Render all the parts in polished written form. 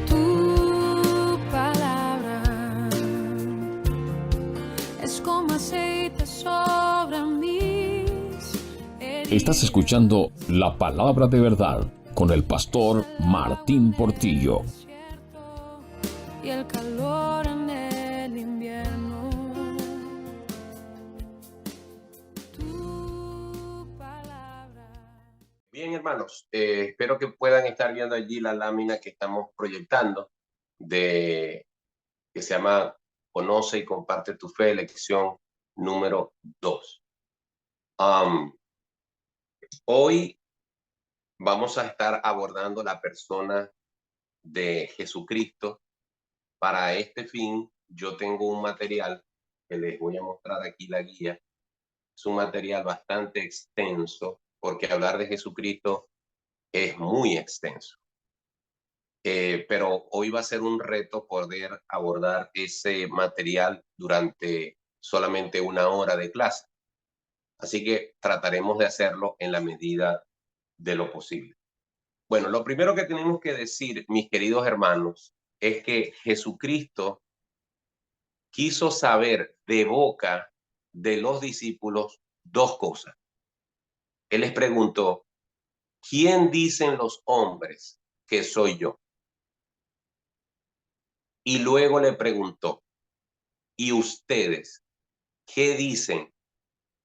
Tu palabra es como aceite sobre mis heridas. Estás escuchando La Palabra de Verdad con el pastor Martín Portillo. Y el calor en el invierno. Tu palabra. Bien, hermanos, espero que puedan estar viendo allí la lámina que estamos proyectando que se llama Conoce y comparte tu fe, lección número 2. Hoy vamos a estar abordando la persona de Jesucristo. Para este fin, yo tengo un material que les voy a mostrar aquí, la guía. Es un material bastante extenso porque hablar de Jesucristo es muy extenso. Pero hoy va a ser un reto poder abordar ese material durante solamente 1 hora de clase. Así que trataremos de hacerlo en la medida de lo posible. Bueno, lo primero que tenemos que decir, mis queridos hermanos, es que Jesucristo quiso saber de boca de los discípulos 2 cosas. Él les preguntó, ¿quién dicen los hombres que soy yo? Y luego le preguntó, ¿y ustedes qué dicen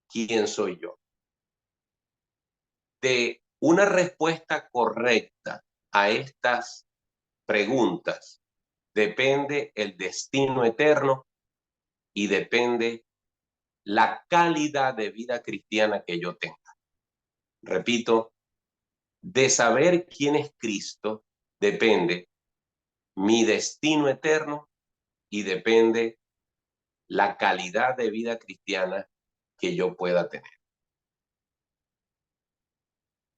quién soy yo? De una respuesta correcta a estas preguntas depende el destino eterno y depende la calidad de vida cristiana que yo tenga. Repito, de saber quién es Cristo depende mi destino eterno y depende la calidad de vida cristiana que yo pueda tener.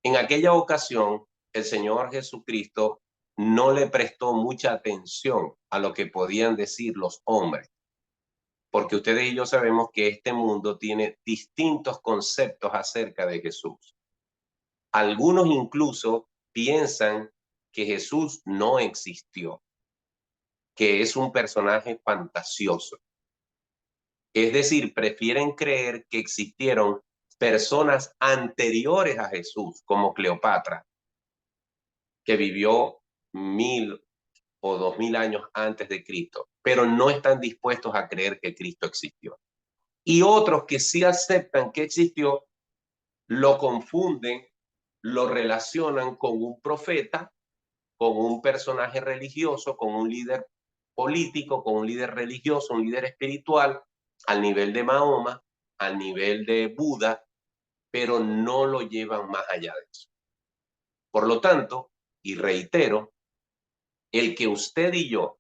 En aquella ocasión, el Señor Jesucristo no le prestó mucha atención a lo que podían decir los hombres, porque ustedes y yo sabemos que este mundo tiene distintos conceptos acerca de Jesús. Algunos incluso piensan que Jesús no existió, que es un personaje fantasioso. Es decir, prefieren creer que existieron personas anteriores a Jesús, como Cleopatra, que vivió 1000 o 2000 años antes de Cristo, pero no están dispuestos a creer que Cristo existió. Y otros que sí aceptan que existió, lo confunden, lo relacionan con un profeta, con un personaje religioso, con un líder político, con un líder religioso, un líder espiritual, al nivel de Mahoma, al nivel de Buda, pero no lo llevan más allá de eso. Por lo tanto, y reitero, el que usted y yo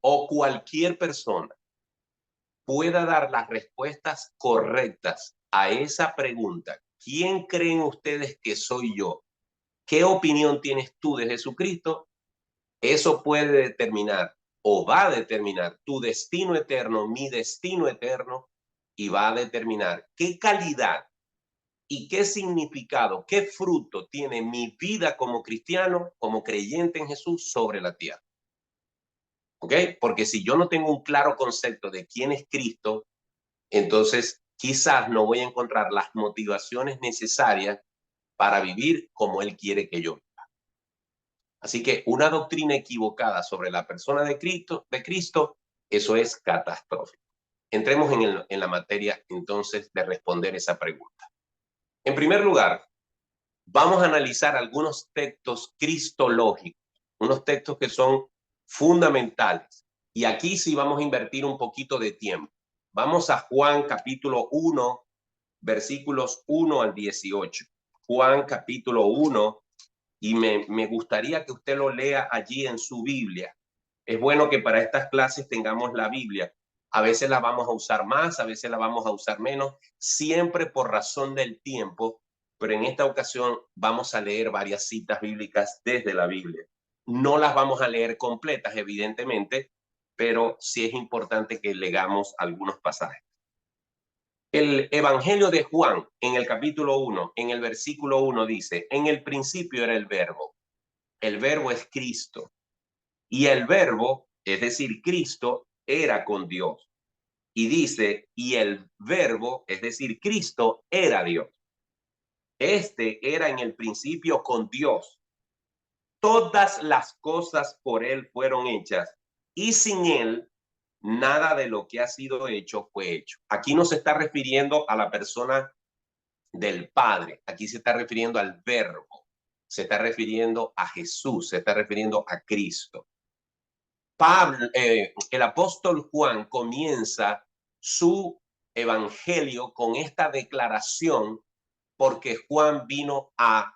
o cualquier persona pueda dar las respuestas correctas a esa pregunta, ¿quién creen ustedes que soy yo? ¿Qué opinión tienes tú de Jesucristo? Eso puede determinar o va a determinar tu destino eterno, mi destino eterno, y va a determinar qué calidad y qué significado, qué fruto tiene mi vida como cristiano, como creyente en Jesús sobre la tierra. ¿Ok? Porque si yo no tengo un claro concepto de quién es Cristo, entonces quizás no voy a encontrar las motivaciones necesarias para vivir como Él quiere que yo viva. Así que una doctrina equivocada sobre la persona de Cristo, eso es catastrófico. Entremos en la materia entonces de responder esa pregunta. En primer lugar, vamos a analizar algunos textos cristológicos, unos textos que son fundamentales. Y aquí sí vamos a invertir un poquito de tiempo. Vamos a Juan capítulo 1, versículos 1 al 18. Juan capítulo 1, y me gustaría que usted lo lea allí en su Biblia. Es bueno que para estas clases tengamos la Biblia. A veces la vamos a usar más, a veces la vamos a usar menos, siempre por razón del tiempo, pero en esta ocasión vamos a leer varias citas bíblicas desde la Biblia. No las vamos a leer completas, evidentemente, pero sí es importante que leamos algunos pasajes. El Evangelio de Juan, en el capítulo 1, en el versículo 1 dice, en el principio era el verbo es Cristo, Y el verbo, es decir, Cristo, era con Dios. Y dice, y el verbo, es decir, Cristo, era Dios. Este era en el principio con Dios. Todas las cosas por él fueron hechas, y sin él nada de lo que ha sido hecho fue hecho. Aquí no se está refiriendo a la persona del Padre, aquí se está refiriendo al verbo, se está refiriendo a Jesús, se está refiriendo a Cristo. Pablo, el apóstol Juan comienza su evangelio con esta declaración porque Juan vino a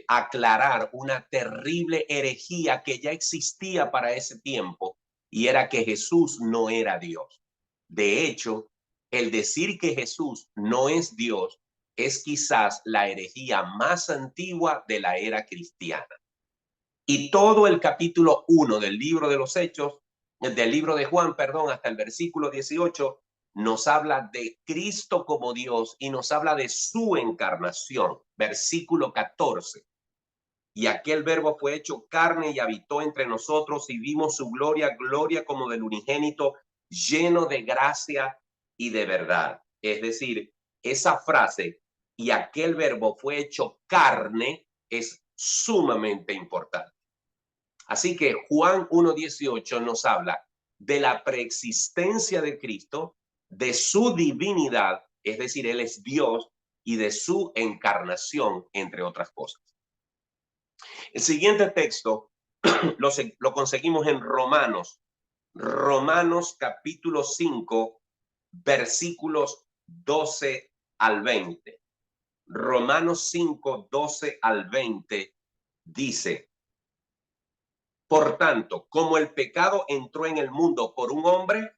aclarar una terrible herejía que ya existía para ese tiempo, y era que Jesús no era Dios. De hecho, el decir que Jesús no es Dios es quizás la herejía más antigua de la era cristiana. Y todo el capítulo 1 del libro de los Hechos, del libro de Juan, perdón, hasta el versículo 18, nos habla de Cristo como Dios y nos habla de su encarnación. Versículo 14. Y aquel verbo fue hecho carne y habitó entre nosotros y vimos su gloria, gloria como del unigénito, lleno de gracia y de verdad. Es decir, esa frase, y aquel verbo fue hecho carne, es sumamente importante. Así que Juan 1:18 nos habla de la preexistencia de Cristo, de su divinidad, es decir, Él es Dios, y de su encarnación, entre otras cosas. El siguiente texto lo conseguimos en Romanos capítulo 5, versículos 12 al 20. Romanos 5, 12 al 20 dice: por tanto, como el pecado entró en el mundo por un hombre,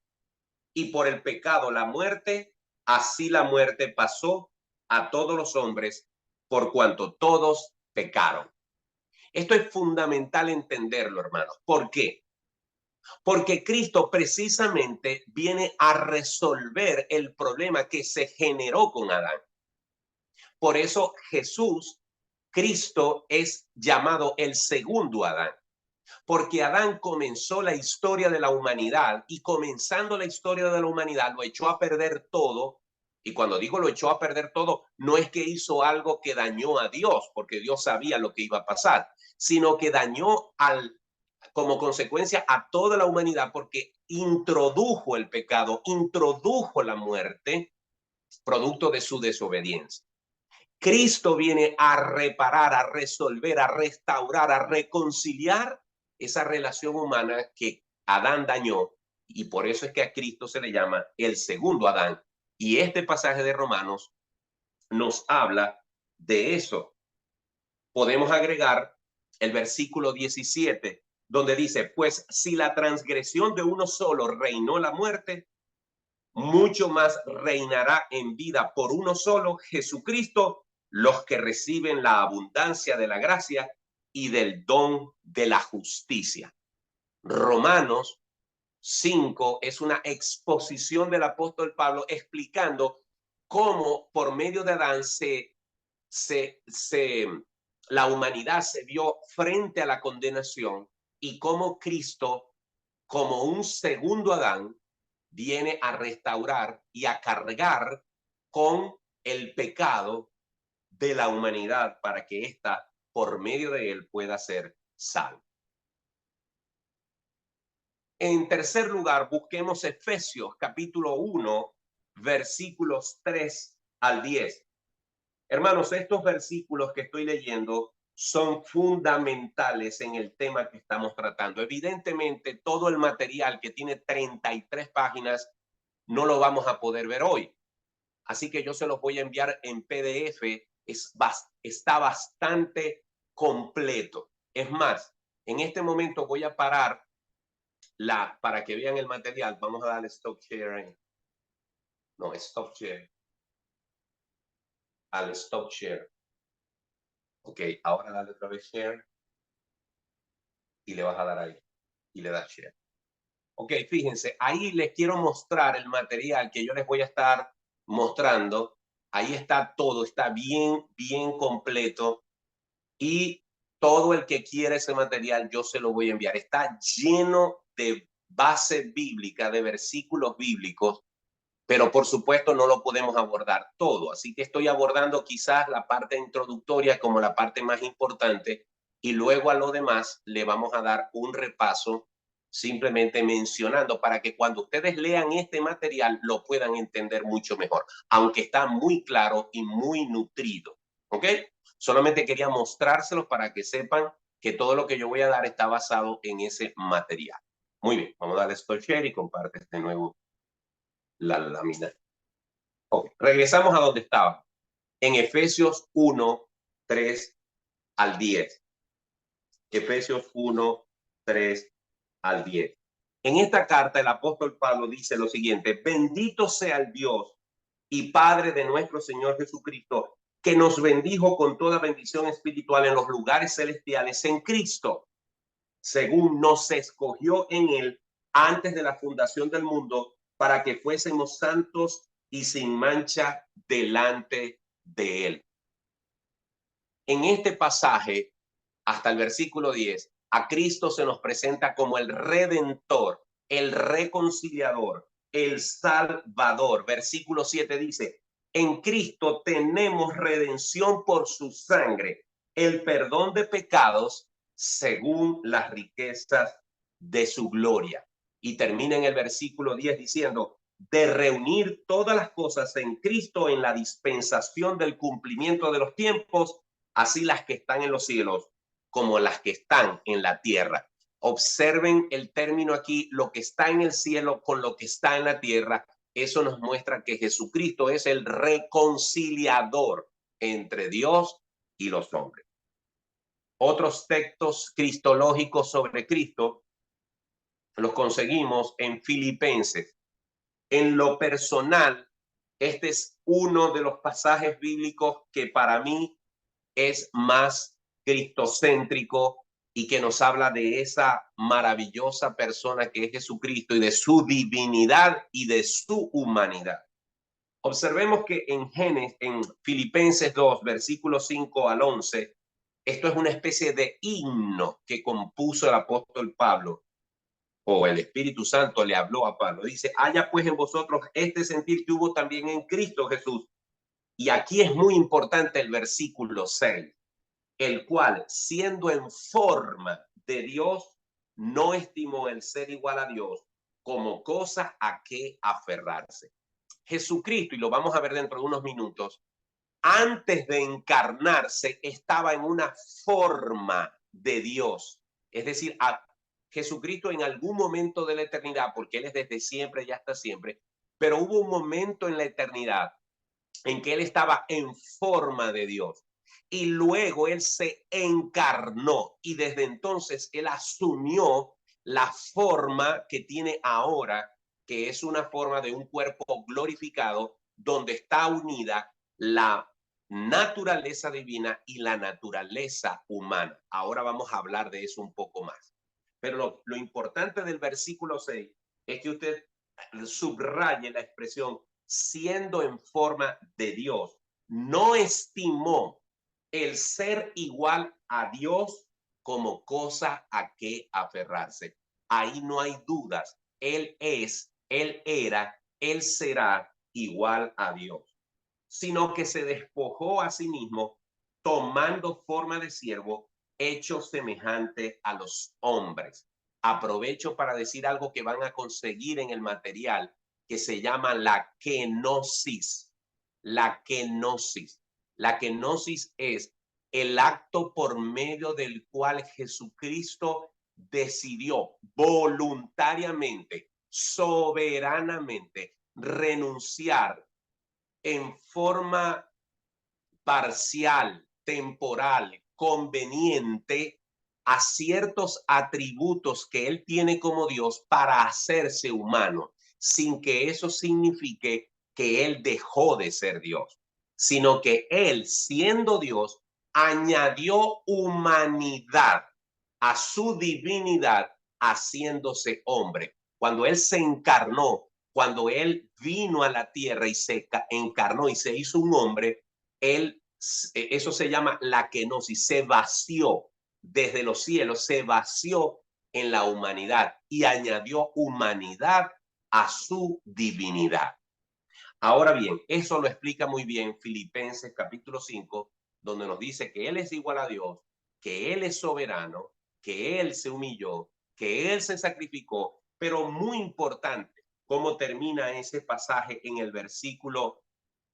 y por el pecado la muerte, así la muerte pasó a todos los hombres, por cuanto todos pecaron. Esto es fundamental entenderlo, hermanos. ¿Por qué? Porque Cristo precisamente viene a resolver el problema que se generó con Adán. Por eso Jesús, Cristo, es llamado el segundo Adán. Porque Adán comenzó la historia de la humanidad, y comenzando la historia de la humanidad lo echó a perder todo. Y cuando digo lo echó a perder todo, no es que hizo algo que dañó a Dios, porque Dios sabía lo que iba a pasar, sino que dañó como consecuencia a toda la humanidad, porque introdujo el pecado, introdujo la muerte, producto de su desobediencia. Cristo viene a reparar, a resolver, a restaurar, a reconciliar esa relación humana que Adán dañó, y por eso es que a Cristo se le llama el segundo Adán. Y este pasaje de Romanos nos habla de eso. Podemos agregar el versículo 17, donde dice: pues si la transgresión de uno solo reinó la muerte, mucho más reinará en vida por uno solo, Jesucristo, los que reciben la abundancia de la gracia y del don de la justicia. Romanos 5 es una exposición del apóstol Pablo explicando cómo por medio de Adán la humanidad se vio frente a la condenación, y cómo Cristo, como un segundo Adán, viene a restaurar y a cargar con el pecado de la humanidad para que ésta, por medio de él, pueda ser salva. En tercer lugar, busquemos Efesios capítulo 1, versículos 3 al 10. Hermanos, estos versículos que estoy leyendo son fundamentales en el tema que estamos tratando. Evidentemente, todo el material, que tiene 33 páginas, no lo vamos a poder ver hoy. Así que yo se los voy a enviar en PDF. Está bastante completo. Es más, en este momento voy a parar para que vean el material. Vamos a darle stop sharing. No, stop share. Al stop share. Ok, ahora dale otra vez share. Y le vas a dar ahí. Y le das share. Ok, fíjense, ahí les quiero mostrar el material que yo les voy a estar mostrando. Ahí está todo, está bien completo. Y todo el que quiera ese material, yo se lo voy a enviar. Está lleno de base bíblica, de versículos bíblicos, pero por supuesto no lo podemos abordar todo. Así que estoy abordando quizás la parte introductoria como la parte más importante, y luego a lo demás le vamos a dar un repaso simplemente mencionando para que cuando ustedes lean este material lo puedan entender mucho mejor, aunque está muy claro y muy nutrido. ¿Ok? Solamente quería mostrárselos para que sepan que todo lo que yo voy a dar está basado en ese material. Muy bien, vamos a darle stop share y comparte de nuevo la lámina. Okay. Regresamos a donde estaba. En Efesios 1, 3 al 10. Efesios 1, 3 al 10. En esta carta el apóstol Pablo dice lo siguiente: bendito sea el Dios y Padre de nuestro Señor Jesucristo, que nos bendijo con toda bendición espiritual en los lugares celestiales en Cristo, según nos escogió en él antes de la fundación del mundo, para que fuésemos santos y sin mancha delante de él. En este pasaje, hasta el versículo 10, a Cristo se nos presenta como el Redentor, el Reconciliador, el Salvador. Versículo 7 dice: en Cristo tenemos redención por su sangre, el perdón de pecados según las riquezas de su gloria. Y termina en el versículo 10 diciendo: de reunir todas las cosas en Cristo en la dispensación del cumplimiento de los tiempos, así las que están en los cielos como las que están en la tierra. Observen el término aquí: lo que está en el cielo con lo que está en la tierra. Eso nos muestra que Jesucristo es el reconciliador entre Dios y los hombres. Otros textos cristológicos sobre Cristo los conseguimos en Filipenses. En lo personal, este es uno de los pasajes bíblicos que para mí es más cristocéntrico y que nos habla de esa maravillosa persona que es Jesucristo y de su divinidad y de su humanidad. Observemos que en Filipenses 2, versículos 5 al 11, esto es una especie de himno que compuso el apóstol Pablo, o el Espíritu Santo le habló a Pablo. Dice: haya pues en vosotros este sentir que hubo también en Cristo Jesús. Y aquí es muy importante el versículo 6, el cual, siendo en forma de Dios, no estimó el ser igual a Dios como cosa a que aferrarse. Jesucristo, y lo vamos a ver dentro de unos minutos, antes de encarnarse estaba en una forma de Dios. Es decir, Jesucristo en algún momento de la eternidad, porque Él es desde siempre y hasta siempre, pero hubo un momento en la eternidad en que Él estaba en forma de Dios. Y luego Él se encarnó y desde entonces Él asumió la forma que tiene ahora, que es una forma de un cuerpo glorificado, donde está unida la naturaleza divina y la naturaleza humana. Ahora vamos a hablar de eso un poco más. Pero lo importante del versículo 6 es que usted subraye la expresión siendo en forma de Dios. No estimó el ser igual a Dios como cosa a que aferrarse. Ahí no hay dudas. Él es, Él era, Él será igual a Dios, sino que se despojó a sí mismo, tomando forma de siervo, hecho semejante a los hombres. Aprovecho para decir algo que van a conseguir en el material, que se llama la kenosis. La kenosis. La kenosis es el acto por medio del cual Jesucristo decidió voluntariamente, soberanamente, renunciar en forma parcial, temporal, conveniente a ciertos atributos que Él tiene como Dios para hacerse humano, sin que eso signifique que Él dejó de ser Dios, sino que Él, siendo Dios, añadió humanidad a su divinidad haciéndose hombre. Cuando Él se encarnó, cuando Él vino a la tierra y se encarnó y se hizo un hombre, Él, eso se llama la kenosis, se vació desde los cielos se vació en la humanidad y añadió humanidad a su divinidad. Ahora bien, eso lo explica muy bien Filipenses capítulo 5, donde nos dice que Él es igual a Dios, que Él es soberano, que Él se humilló, que Él se sacrificó, pero muy importante, cómo termina ese pasaje en el versículo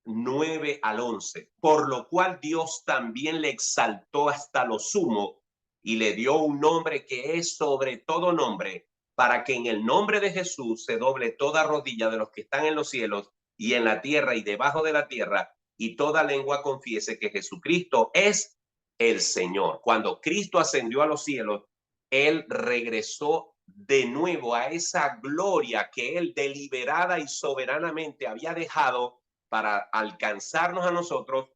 9 al 11, por lo cual Dios también le exaltó hasta lo sumo y le dio un nombre que es sobre todo nombre, para que en el nombre de Jesús se doble toda rodilla de los que están en los cielos y en la tierra y debajo de la tierra, y toda lengua confiese que Jesucristo es el Señor. Cuando Cristo ascendió a los cielos, Él regresó de nuevo a esa gloria que Él deliberada y soberanamente había dejado para alcanzarnos a nosotros,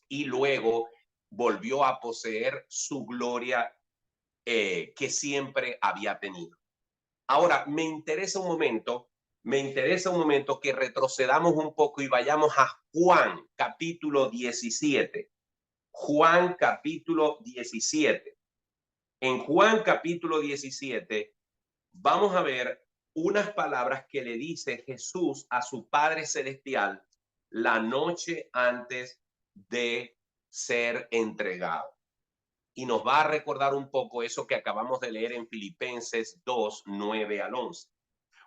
y luego volvió a poseer su gloria que siempre había tenido. Ahora, me interesa un momento que retrocedamos un poco y vayamos a Juan capítulo 17. Juan capítulo 17. En Juan capítulo 17 vamos a ver unas palabras que le dice Jesús a su Padre Celestial la noche antes de ser entregado. Y nos va a recordar un poco eso que acabamos de leer en Filipenses 2, 9 al 11.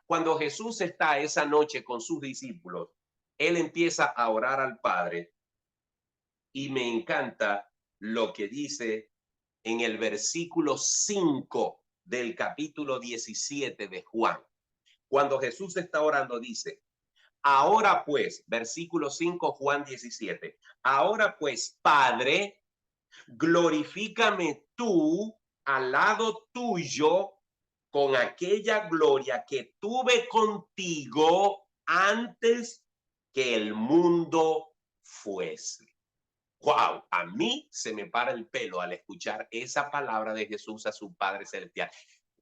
Cuando Jesús está esa noche con sus discípulos, Él empieza a orar al Padre y me encanta lo que dice en el versículo 5 del capítulo 17 de Juan. Cuando Jesús está orando, dice: ahora pues, versículo 5, Juan 17, ahora pues, Padre, glorifícame tú al lado tuyo con aquella gloria que tuve contigo antes que el mundo fuese. Wow, a mí se me para el pelo al escuchar esa palabra de Jesús a su Padre Celestial.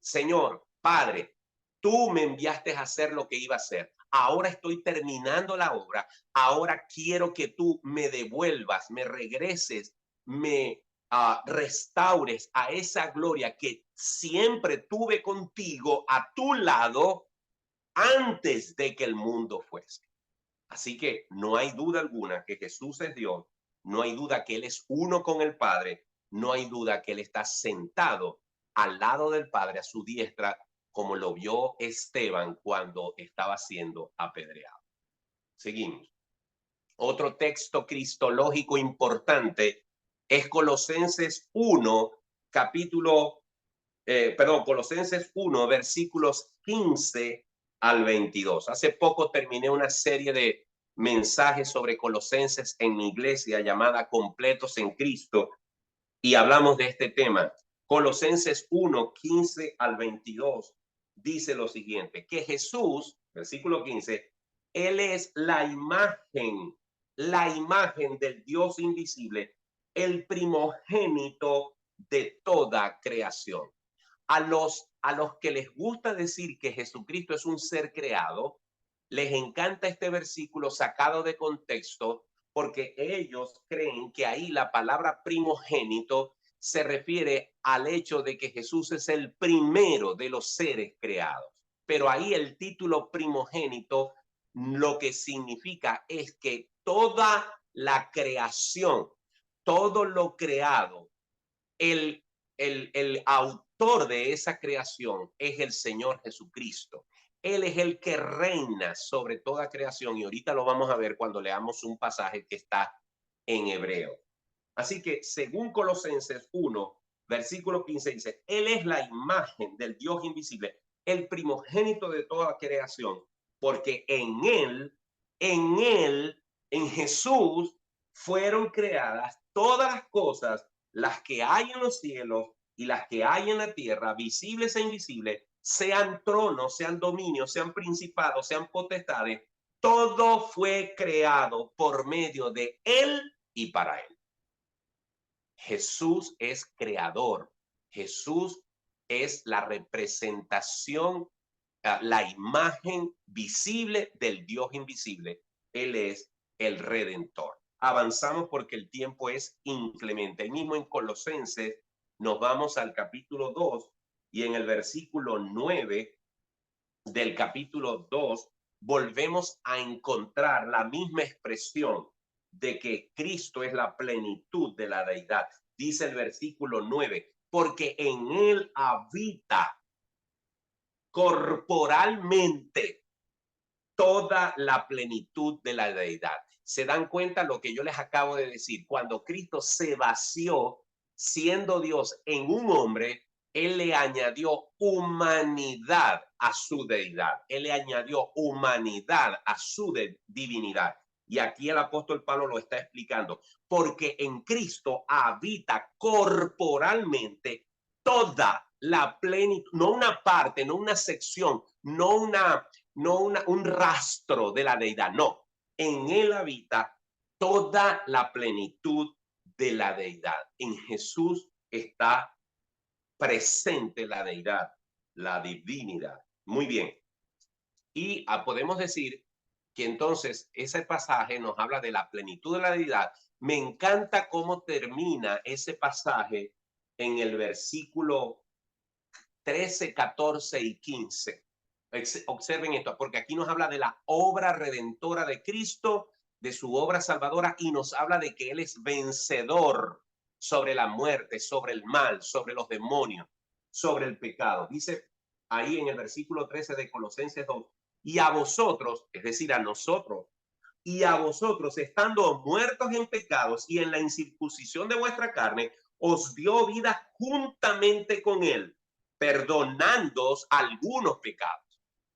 Señor, Padre, tú me enviaste a hacer lo que iba a hacer. Ahora estoy terminando la obra. Ahora quiero que tú me devuelvas, me regreses, me restaures a esa gloria que siempre tuve contigo a tu lado antes de que el mundo fuese. Así que no hay duda alguna que Jesús es Dios. No hay duda que Él es uno con el Padre. No hay duda que Él está sentado al lado del Padre, a su diestra, como lo vio Esteban cuando estaba siendo apedreado. Seguimos. Otro texto cristológico importante es Colosenses 1, Colosenses 1, versículos 15 al 22. Hace poco terminé una serie de mensajes sobre Colosenses en mi iglesia llamada Completos en Cristo y hablamos de este tema. Colosenses 1, 15 al 22 dice lo siguiente, que Jesús, versículo 15, Él es la imagen del Dios invisible, el primogénito de toda creación. A los que les gusta decir que Jesucristo es un ser creado, les encanta este versículo sacado de contexto porque ellos creen que ahí la palabra primogénito se refiere al hecho de que Jesús es el primero de los seres creados. Pero ahí el título primogénito lo que significa es que toda la creación, todo lo creado, el autor de esa creación es el Señor Jesucristo. Él es el que reina sobre toda creación y ahorita lo vamos a ver cuando leamos un pasaje que está en hebreo. Así que según Colosenses 1, versículo 15 dice, Él es la imagen del Dios invisible, el primogénito de toda creación, porque en Jesús fueron creadas todas las cosas, las que hay en los cielos y las que hay en la tierra, visibles e invisibles, sean tronos, sean dominios, sean principados, sean potestades, todo fue creado por medio de Él y para Él. Jesús es creador. Jesús es la representación, la imagen visible del Dios invisible. Él es el Redentor. Avanzamos porque el tiempo es inclemente. El mismo en Colosenses nos vamos al capítulo 2 y en el versículo 9 del capítulo 2 volvemos a encontrar la misma expresión de que Cristo es la plenitud de la deidad. Dice el versículo 9, porque en él habita corporalmente toda la plenitud de la deidad. ¿Se dan cuenta lo que yo les acabo de decir? Cuando Cristo se vació siendo Dios en un hombre, él le añadió humanidad a su deidad. Él le añadió humanidad a su divinidad. Y aquí el apóstol Pablo lo está explicando. Porque en Cristo habita corporalmente toda la plenitud, no una parte, no una sección, no un rastro de la deidad, no. En él habita toda la plenitud de la deidad. En Jesús está presente la deidad, la divinidad. Muy bien. Y podemos decir que entonces ese pasaje nos habla de la plenitud de la deidad. Me encanta cómo termina ese pasaje en el versículo 13, 14 y 15. Observen esto, porque aquí nos habla de la obra redentora de Cristo, de su obra salvadora, y nos habla de que Él es vencedor sobre la muerte, sobre el mal, sobre los demonios, sobre el pecado. Dice ahí en el versículo 13 de Colosenses 2, y a vosotros, es decir, a nosotros, y a vosotros, estando muertos en pecados y en la incircuncisión de vuestra carne, os dio vida juntamente con Él, perdonándoos algunos pecados.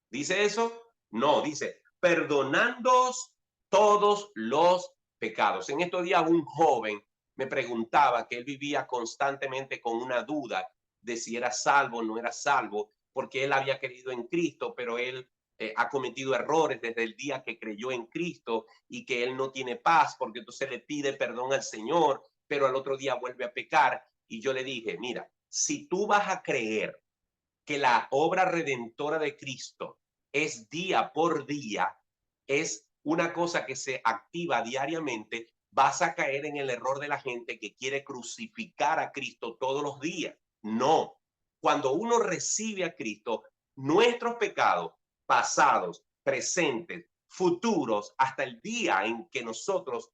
¿Dice eso? No, dice, perdonándoos todos los pecados. En estos días un joven me preguntaba que él vivía constantemente con una duda de si era salvo o no era salvo, porque él había creído en Cristo, pero él ha cometido errores desde el día que creyó en Cristo y que él no tiene paz porque entonces le pide perdón al Señor, pero al otro día vuelve a pecar. Y yo le dije, mira, si tú vas a creer que la obra redentora de Cristo es día por día, es una cosa que se activa diariamente, vas a caer en el error de la gente que quiere crucificar a Cristo todos los días. No, cuando uno recibe a Cristo, nuestros pecados pasados, presentes, futuros, hasta el día en que nosotros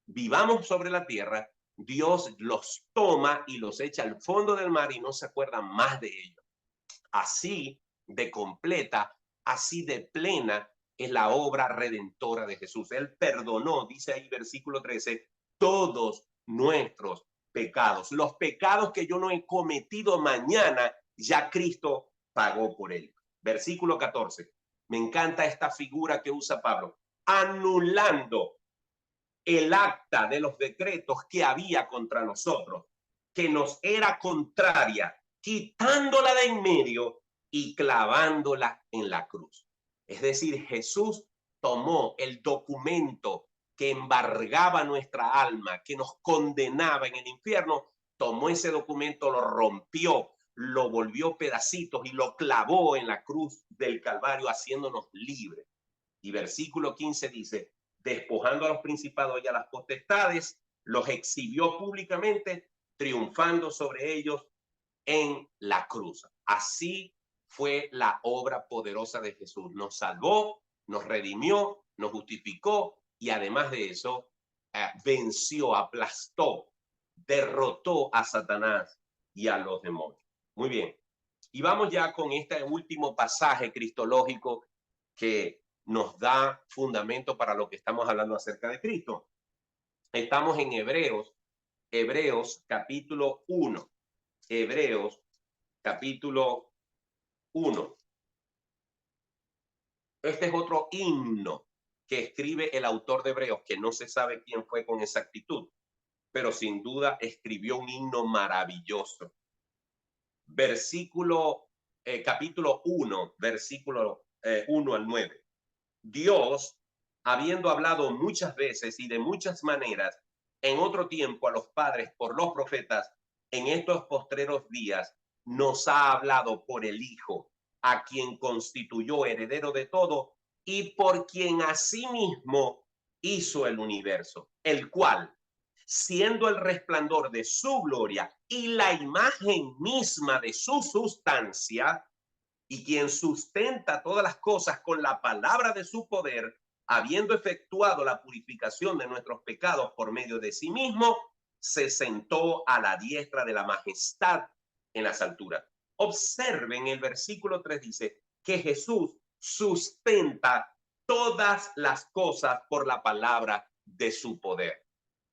vivamos sobre la tierra, Dios los toma y los echa al fondo del mar y no se acuerda más de ellos. Así de completa, así de plena es la obra redentora de Jesús. Él perdonó, dice ahí versículo 13, todos nuestros pecados. Los pecados que yo no he cometido mañana, ya Cristo pagó por él. Versículo 14. Me encanta esta figura que usa Pablo. Anulando el acta de los decretos que había contra nosotros, que nos era contraria, quitándola de en medio y clavándola en la cruz. Es decir, Jesús tomó el documento que embargaba nuestra alma, que nos condenaba en el infierno, tomó ese documento, lo rompió, lo volvió pedacitos y lo clavó en la cruz del Calvario, haciéndonos libres. Y versículo 15 dice, despojando a los principados y a las potestades, los exhibió públicamente, triunfando sobre ellos en la cruz. Así fue la obra poderosa de Jesús. Nos salvó, nos redimió, nos justificó y además de eso, venció, aplastó, derrotó a Satanás y a los demonios. Muy bien. Y vamos ya con este último pasaje cristológico que nos da fundamento para lo que estamos hablando acerca de Cristo. Estamos en Hebreos capítulo 1. Hebreos capítulo 1. Este es otro himno que escribe el autor de Hebreos, que no se sabe quién fue con exactitud, pero sin duda escribió un himno maravilloso. Capítulo 1, versículo 1 al 9. Dios, habiendo hablado muchas veces y de muchas maneras en otro tiempo a los padres por los profetas, en estos postreros días nos ha hablado por el Hijo, a quien constituyó heredero de todo y por quien asimismo hizo el universo, el cual, siendo el resplandor de su gloria y la imagen misma de su sustancia, y quien sustenta todas las cosas con la palabra de su poder, habiendo efectuado la purificación de nuestros pecados por medio de sí mismo, se sentó a la diestra de la majestad en las alturas. Observen, el versículo 3 dice que Jesús sustenta todas las cosas por la palabra de su poder.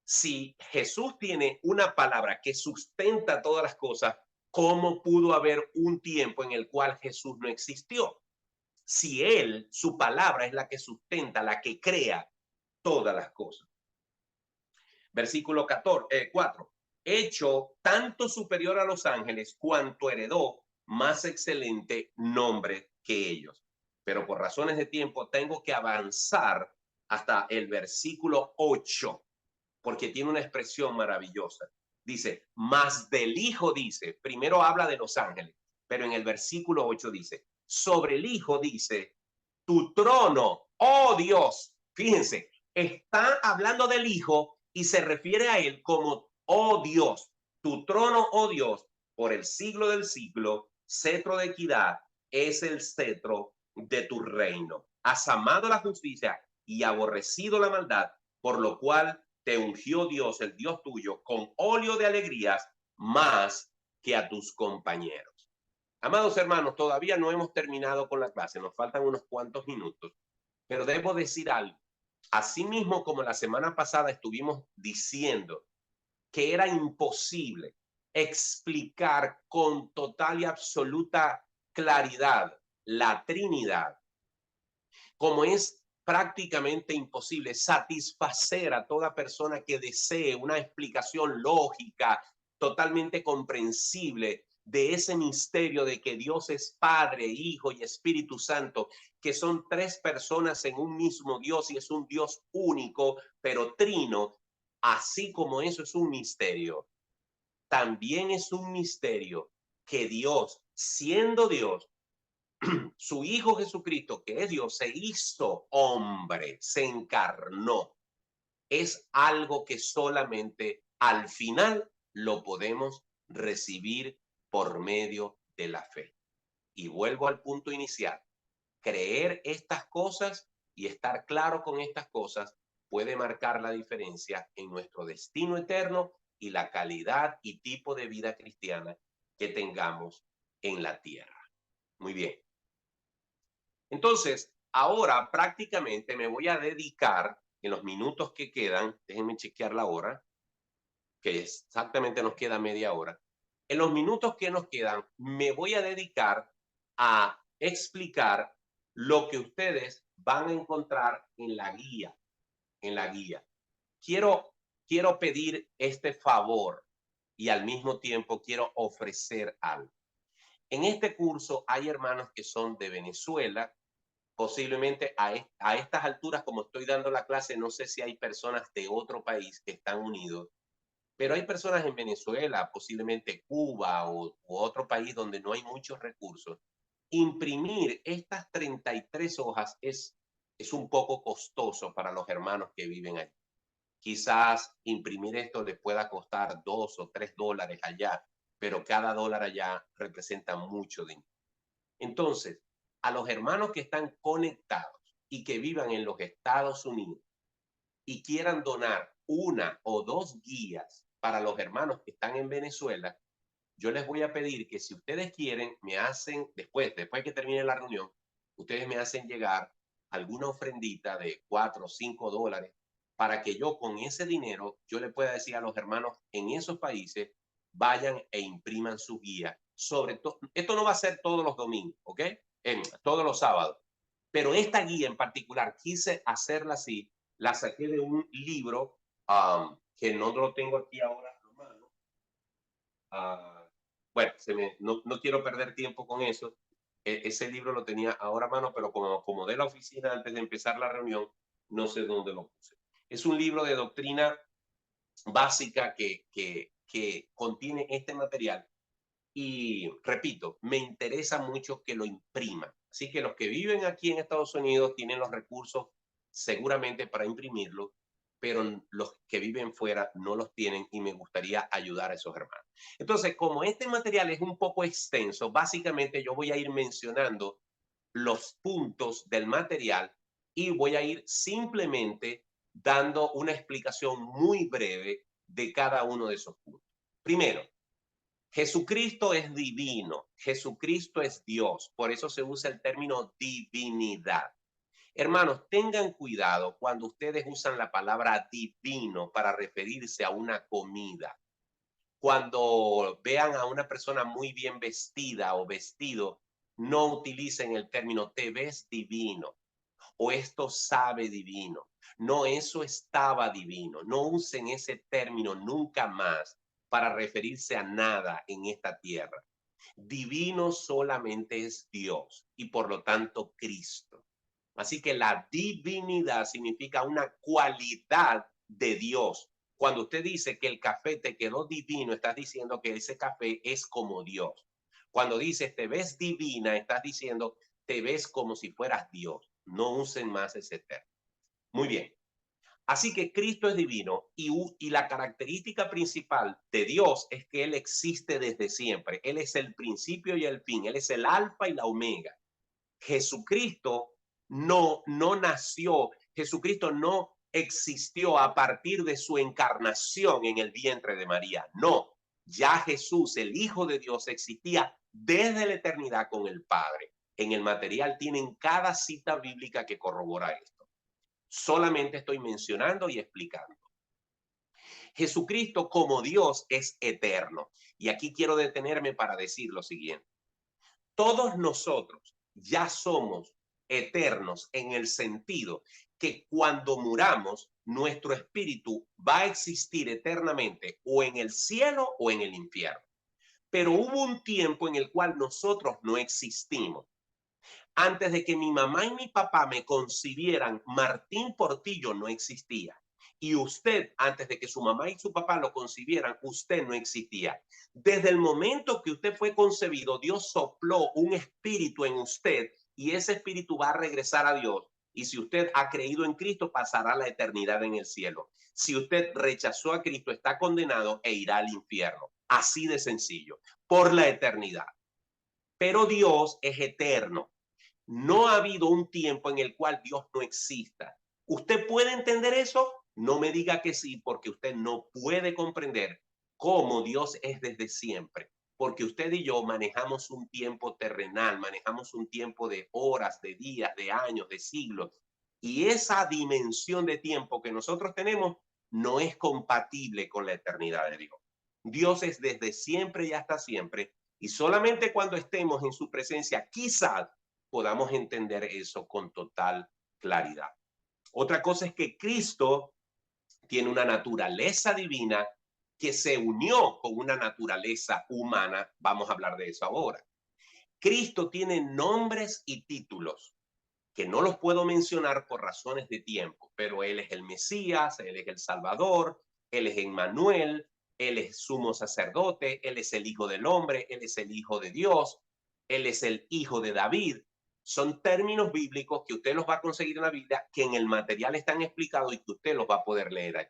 Si Jesús tiene una palabra que sustenta todas las cosas, ¿cómo pudo haber un tiempo en el cual Jesús no existió? Si él, su palabra es la que sustenta, la que crea todas las cosas. Versículo 4. Hecho tanto superior a los ángeles cuanto heredó más excelente nombre que ellos. Pero por razones de tiempo tengo que avanzar hasta el versículo 8, porque tiene una expresión maravillosa. Dice, más del Hijo dice, primero habla de los ángeles, pero en el versículo 8 dice, sobre el Hijo dice, tu trono, oh Dios. Fíjense, está hablando del Hijo y se refiere a él como, oh Dios, tu trono, oh Dios, por el siglo del siglo, cetro de equidad, es el cetro de tu reino. Has amado la justicia y aborrecido la maldad, por lo cual te ungió Dios, el Dios tuyo, con óleo de alegrías más que a tus compañeros. Amados hermanos, todavía no hemos terminado con la clase, nos faltan unos cuantos minutos, pero debo decir algo. Asimismo, como la semana pasada estuvimos diciendo que era imposible explicar con total y absoluta claridad la Trinidad, como es prácticamente imposible satisfacer a toda persona que desee una explicación lógica, totalmente comprensible de ese misterio de que Dios es Padre, Hijo y Espíritu Santo, que son tres personas en un mismo Dios y es un Dios único, pero trino. Así como eso es un misterio, también es un misterio que Dios, siendo Dios, su Hijo Jesucristo, que es Dios, se hizo hombre, se encarnó. Es algo que solamente al final lo podemos recibir por medio de la fe. Y vuelvo al punto inicial. Creer estas cosas y estar claro con estas cosas puede marcar la diferencia en nuestro destino eterno y la calidad y tipo de vida cristiana que tengamos en la tierra. Muy bien. Entonces, ahora prácticamente me voy a dedicar en los minutos que quedan, déjenme chequear la hora, que exactamente nos queda media hora. En los minutos que nos quedan, me voy a dedicar a explicar lo que ustedes van a encontrar en la guía. Quiero pedir este favor y al mismo tiempo quiero ofrecer algo. En este curso hay hermanos que son de Venezuela. Posiblemente a estas alturas, como estoy dando la clase, no sé si hay personas de otro país que están unidos, pero hay personas en Venezuela, posiblemente Cuba o otro país donde no hay muchos recursos. Imprimir estas 33 hojas es un poco costoso para los hermanos que viven allí. Quizás imprimir esto les pueda costar $2 o $3 allá, pero cada dólar allá representa mucho dinero. Entonces, a los hermanos que están conectados y que vivan en los Estados Unidos y quieran donar 1 o 2 guías para los hermanos que están en Venezuela, yo les voy a pedir que si ustedes quieren, me hacen, después que termine la reunión, ustedes me hacen llegar alguna ofrendita de $4 o $5 para que yo con ese dinero, yo le pueda decir a los hermanos en esos países, vayan e impriman su guía. Sobre todo, esto no va a ser todos los domingos, ¿ok? Todos los sábados. Pero esta guía en particular, quise hacerla así, la saqué de un libro que no lo tengo aquí ahora a mano. Bueno, no quiero perder tiempo con eso. Ese libro lo tenía ahora a mano, pero como acomodé la oficina antes de empezar la reunión, no sé dónde lo puse. Es un libro de doctrina básica que contiene este material. Y repito, me interesa mucho que lo impriman. Así que los que viven aquí en Estados Unidos tienen los recursos seguramente para imprimirlo. pero los que viven fuera no los tienen y me gustaría ayudar a esos hermanos. Entonces, como este material es un poco extenso, básicamente yo voy a ir mencionando los puntos del material y voy a ir simplemente dando una explicación muy breve de cada uno de esos puntos. Primero, Jesucristo es divino, Jesucristo es Dios, por eso se usa el término divinidad. Hermanos, tengan cuidado cuando ustedes usan la palabra divino para referirse a una comida. Cuando vean a una persona muy bien vestida o vestido, no utilicen el término te ves divino o esto sabe divino. No, eso estaba divino. No usen ese término nunca más para referirse a nada en esta tierra. Divino solamente es Dios y por lo tanto Cristo. Así que la divinidad significa una cualidad de Dios. Cuando usted dice que el café te quedó divino, estás diciendo que ese café es como Dios. Cuando dices te ves divina, estás diciendo te ves como si fueras Dios. No usen más ese término. Muy bien. Así que Cristo es divino y la característica principal de Dios es que Él existe desde siempre. Él es el principio y el fin. Él es el alfa y la omega. Jesucristo no nació, Jesucristo no existió a partir de su encarnación en el vientre de María. No, ya Jesús, el Hijo de Dios, existía desde la eternidad con el Padre. En el material tienen cada cita bíblica que corrobora esto. Solamente estoy mencionando y explicando. Jesucristo como Dios es eterno. Y aquí quiero detenerme para decir lo siguiente. Todos nosotros ya somos eternos en el sentido que cuando muramos, nuestro espíritu va a existir eternamente o en el cielo o en el infierno. Pero hubo un tiempo en el cual nosotros no existimos. Antes de que mi mamá y mi papá me concibieran, Martín Portillo no existía. Y usted, antes de que su mamá y su papá lo concibieran, usted no existía. Desde el momento que usted fue concebido, Dios sopló un espíritu en usted y ese espíritu va a regresar a Dios. Y si usted ha creído en Cristo, pasará la eternidad en el cielo. Si usted rechazó a Cristo, está condenado e irá al infierno. Así de sencillo, por la eternidad. Pero Dios es eterno. No ha habido un tiempo en el cual Dios no exista. ¿Usted puede entender eso? No me diga que sí, porque usted no puede comprender cómo Dios es desde siempre. Porque usted y yo manejamos un tiempo terrenal, manejamos un tiempo de horas, de días, de años, de siglos. Y esa dimensión de tiempo que nosotros tenemos no es compatible con la eternidad de Dios. Dios es desde siempre y hasta siempre. Y solamente cuando estemos en su presencia, quizás podamos entender eso con total claridad. Otra cosa es que Cristo tiene una naturaleza divina que se unió con una naturaleza humana. Vamos a hablar de eso ahora. Cristo tiene nombres y títulos que no los puedo mencionar por razones de tiempo, pero Él es el Mesías, Él es el Salvador, Él es Emmanuel, Él es sumo sacerdote, Él es el Hijo del Hombre, Él es el Hijo de Dios, Él es el Hijo de David. Son términos bíblicos que usted los va a conseguir en la Biblia, que en el material están explicados y que usted los va a poder leer ahí.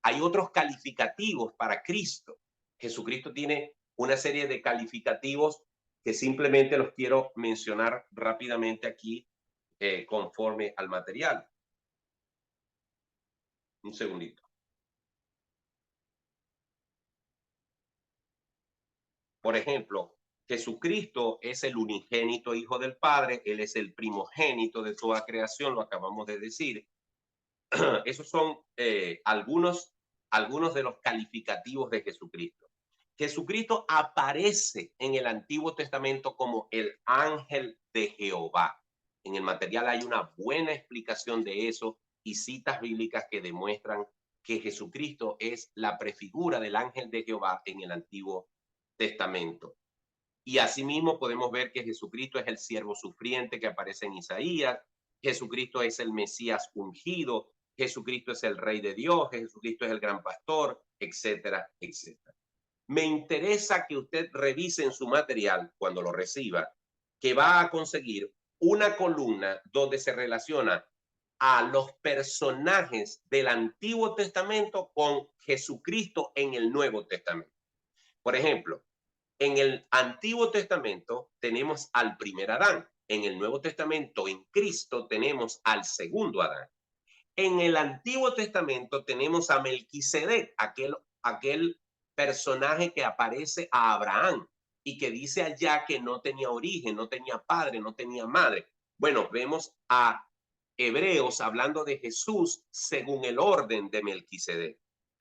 Hay otros calificativos para Cristo. Jesucristo tiene una serie de calificativos que simplemente los quiero mencionar rápidamente aquí conforme al material. Un segundito. Por ejemplo, Jesucristo es el unigénito Hijo del Padre, Él es el primogénito de toda creación, lo acabamos de decir. Esos son algunos de los calificativos de Jesucristo. Jesucristo aparece en el Antiguo Testamento como el ángel de Jehová. En el material hay una buena explicación de eso y citas bíblicas que demuestran que Jesucristo es la prefigura del ángel de Jehová en el Antiguo Testamento. Y asimismo podemos ver que Jesucristo es el siervo sufriente que aparece en Isaías. Jesucristo es el Mesías ungido. Jesucristo es el Rey de Dios. Jesucristo es el gran pastor, etcétera, etcétera. Me interesa que usted revise en su material cuando lo reciba, que va a conseguir una columna donde se relaciona a los personajes del Antiguo Testamento con Jesucristo en el Nuevo Testamento. Por ejemplo, en el Antiguo Testamento tenemos al primer Adán. En el Nuevo Testamento, en Cristo, tenemos al segundo Adán. En el Antiguo Testamento tenemos a Melquisedec, aquel personaje que aparece a Abraham y que dice allá que no tenía origen, no tenía padre, no tenía madre. Bueno, vemos a Hebreos hablando de Jesús según el orden de Melquisedec.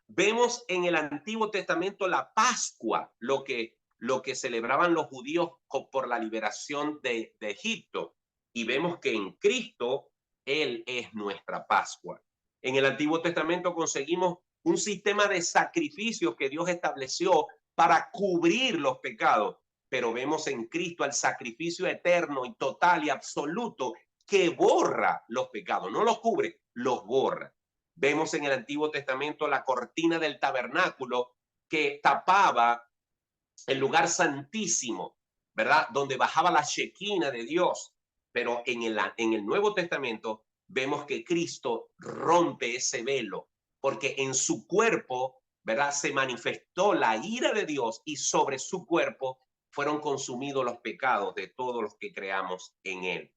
Vemos en el Antiguo Testamento la Pascua, lo que celebraban los judíos por la liberación de Egipto. Y vemos que en Cristo Él es nuestra Pascua. En el Antiguo Testamento conseguimos un sistema de sacrificios que Dios estableció para cubrir los pecados, pero vemos en Cristo el sacrificio eterno y total y absoluto que borra los pecados, no los cubre, los borra. Vemos en el Antiguo Testamento la cortina del tabernáculo que tapaba el lugar santísimo, ¿verdad? Donde bajaba la Shekinah de Dios. Pero en el Nuevo Testamento vemos que Cristo rompe ese velo, porque en su cuerpo, ¿verdad? Se manifestó la ira de Dios y sobre su cuerpo fueron consumidos los pecados de todos los que creamos en él.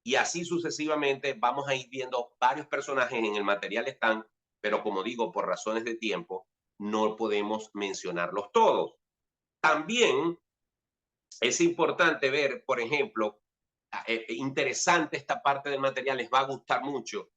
Y así sucesivamente vamos a ir viendo varios personajes en el material están, pero como digo, por razones de tiempo, no podemos mencionarlos todos. También es importante ver, por ejemplo, interesante esta parte del material, les va a gustar mucho.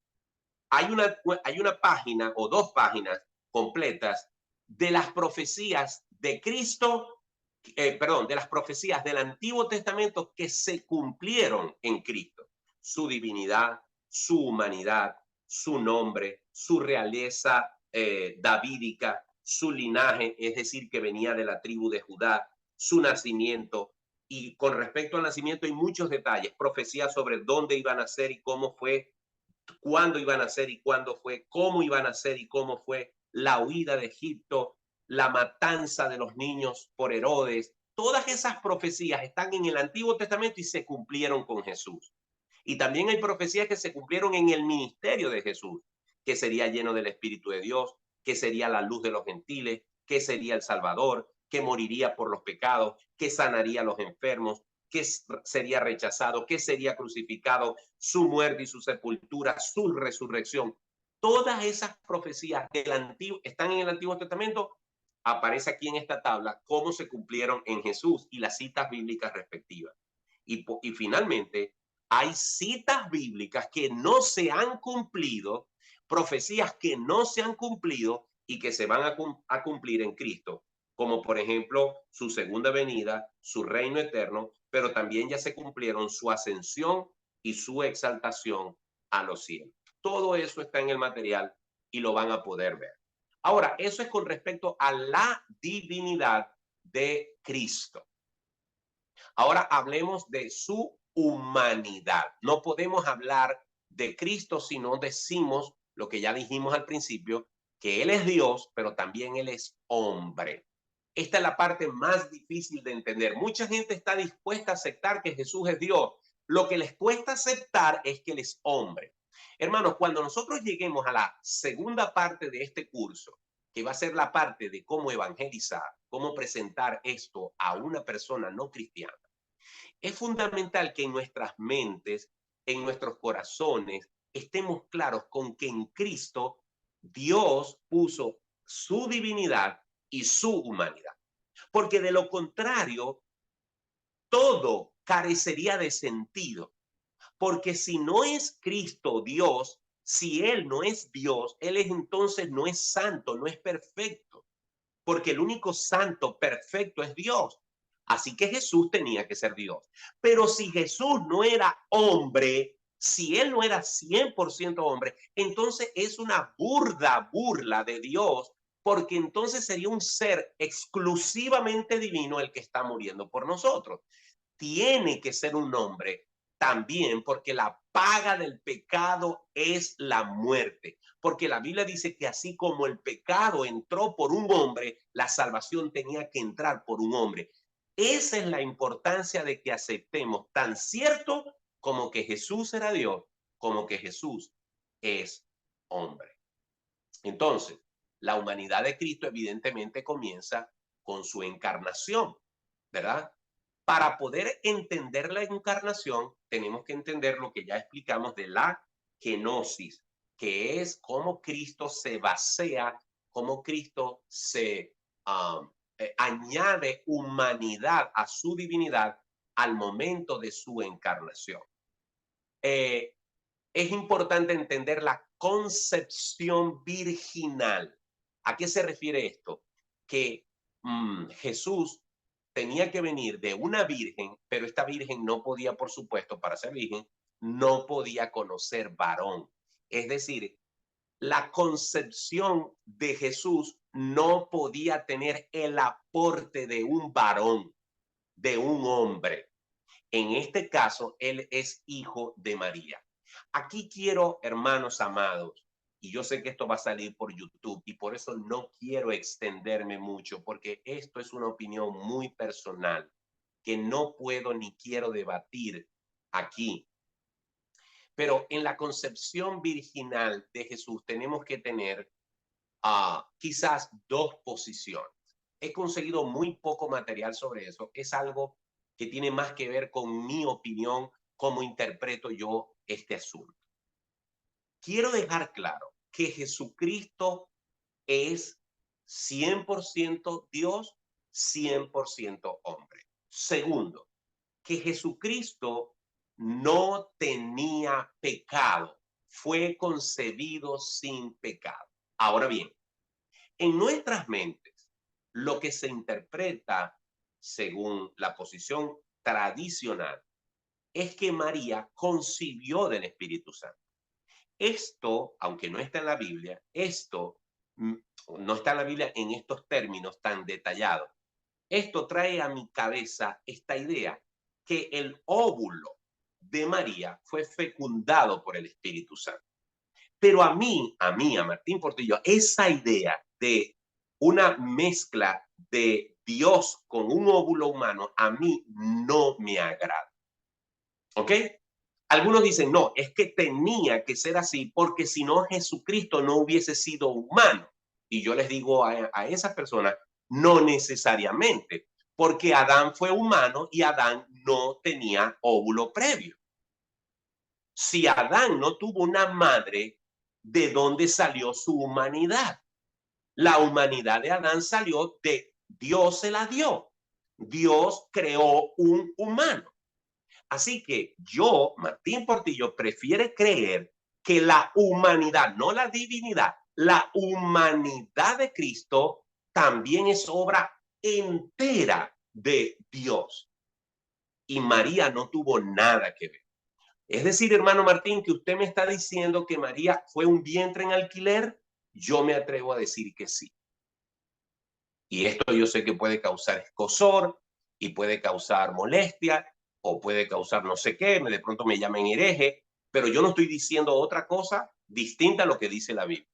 Hay una página o dos páginas completas de las profecías de Cristo, de las profecías del Antiguo Testamento que se cumplieron en Cristo. Su divinidad, su humanidad, su nombre, su realeza davídica, su linaje, es decir, que venía de la tribu de Judá, su nacimiento. Y con respecto al nacimiento hay muchos detalles, profecías sobre dónde iban a nacer y cómo fue, cuándo iban a nacer y cuándo fue, cómo iban a nacer y cómo fue, la huida de Egipto, la matanza de los niños por Herodes. Todas esas profecías están en el Antiguo Testamento y se cumplieron con Jesús. Y también hay profecías que se cumplieron en el ministerio de Jesús, que sería lleno del Espíritu de Dios, que sería la luz de los gentiles, que sería el Salvador, que moriría por los pecados, que sanaría a los enfermos, que sería rechazado, que sería crucificado, su muerte y su sepultura, su resurrección. Todas esas profecías del Antiguo están en el Antiguo Testamento. Aparece aquí en esta tabla cómo se cumplieron en Jesús y las citas bíblicas respectivas. Y finalmente, hay citas bíblicas que no se han cumplido, profecías que no se han cumplido y que se van a cumplir en Cristo, como por ejemplo su segunda venida, su reino eterno, pero también ya se cumplieron su ascensión y su exaltación a los cielos. Todo eso está en el material y lo van a poder ver. Ahora, eso es con respecto a la divinidad de Cristo. Ahora hablemos de su humanidad. No podemos hablar de Cristo si no decimos lo que ya dijimos al principio, que Él es Dios, pero también Él es hombre. Esta es la parte más difícil de entender. Mucha gente está dispuesta a aceptar que Jesús es Dios. Lo que les cuesta aceptar es que Él es hombre. Hermanos, cuando nosotros lleguemos a la segunda parte de este curso, que va a ser la parte de cómo evangelizar, cómo presentar esto a una persona no cristiana, es fundamental que en nuestras mentes, en nuestros corazones, estemos claros con que en Cristo Dios puso su divinidad y su humanidad. Porque de lo contrario, todo carecería de sentido. Porque si no es Cristo Dios, si Él no es Dios, Él entonces no es santo, no es perfecto. Porque el único santo perfecto es Dios. Así que Jesús tenía que ser Dios. Pero si Jesús no era hombre, si Él no era 100% hombre, entonces es una burla de Dios, porque entonces sería un ser exclusivamente divino el que está muriendo por nosotros. Tiene que ser un hombre también, porque la paga del pecado es la muerte. Porque la Biblia dice que así como el pecado entró por un hombre, la salvación tenía que entrar por un hombre. Esa es la importancia de que aceptemos tan cierto como que Jesús era Dios, como que Jesús es hombre. Entonces, la humanidad de Cristo evidentemente comienza con su encarnación, ¿verdad? Para poder entender la encarnación, tenemos que entender lo que ya explicamos de la kenosis, que es cómo Cristo se basea, cómo Cristo se añade humanidad a su divinidad al momento de su encarnación. Es importante entender la concepción virginal. ¿A qué se refiere esto? Que Jesús tenía que venir de una virgen, pero esta virgen no podía, por supuesto, para ser virgen, no podía conocer varón. Es decir, la concepción de Jesús no podía tener el aporte de un varón, de un hombre. En este caso, él es hijo de María. Aquí quiero, hermanos amados, y yo sé que esto va a salir por YouTube y por eso no quiero extenderme mucho, porque esto es una opinión muy personal que no puedo ni quiero debatir aquí. Pero en la concepción virginal de Jesús tenemos que tener quizás dos posiciones. He conseguido muy poco material sobre eso. Es algo que tiene más que ver con mi opinión, cómo interpreto yo este asunto. Quiero dejar claro que Jesucristo es 100% Dios, 100% hombre. Segundo, que Jesucristo no tenía pecado, fue concebido sin pecado. Ahora bien, en nuestras mentes, lo que se interpreta según la posición tradicional es que María concibió del Espíritu Santo. Esto, aunque no está en la Biblia, esto no está en la Biblia en estos términos tan detallados. Esto trae a mi cabeza esta idea que el óvulo de María fue fecundado por el Espíritu Santo. Pero a Martín Portillo, esa idea de una mezcla de Dios con un óvulo humano, a mí no me agrada. ¿Ok? Algunos dicen, no, es que tenía que ser así porque si no Jesucristo no hubiese sido humano. Y yo les digo a esas personas, no necesariamente, porque Adán fue humano y Adán no tenía óvulo previo. Si Adán no tuvo una madre, ¿de dónde salió su humanidad? La humanidad de Adán salió de Dios, se la dio. Dios creó un humano. Así que yo, Martín Portillo, prefiere creer que la humanidad, no la divinidad, la humanidad de Cristo también es obra entera de Dios. Y María no tuvo nada que ver. Es decir, hermano Martín, que usted me está diciendo que María fue un vientre en alquiler, yo me atrevo a decir que sí. Y esto yo sé que puede causar escozor y puede causar molestia o puede causar no sé qué, de pronto me llamen hereje, pero yo no estoy diciendo otra cosa distinta a lo que dice la Biblia.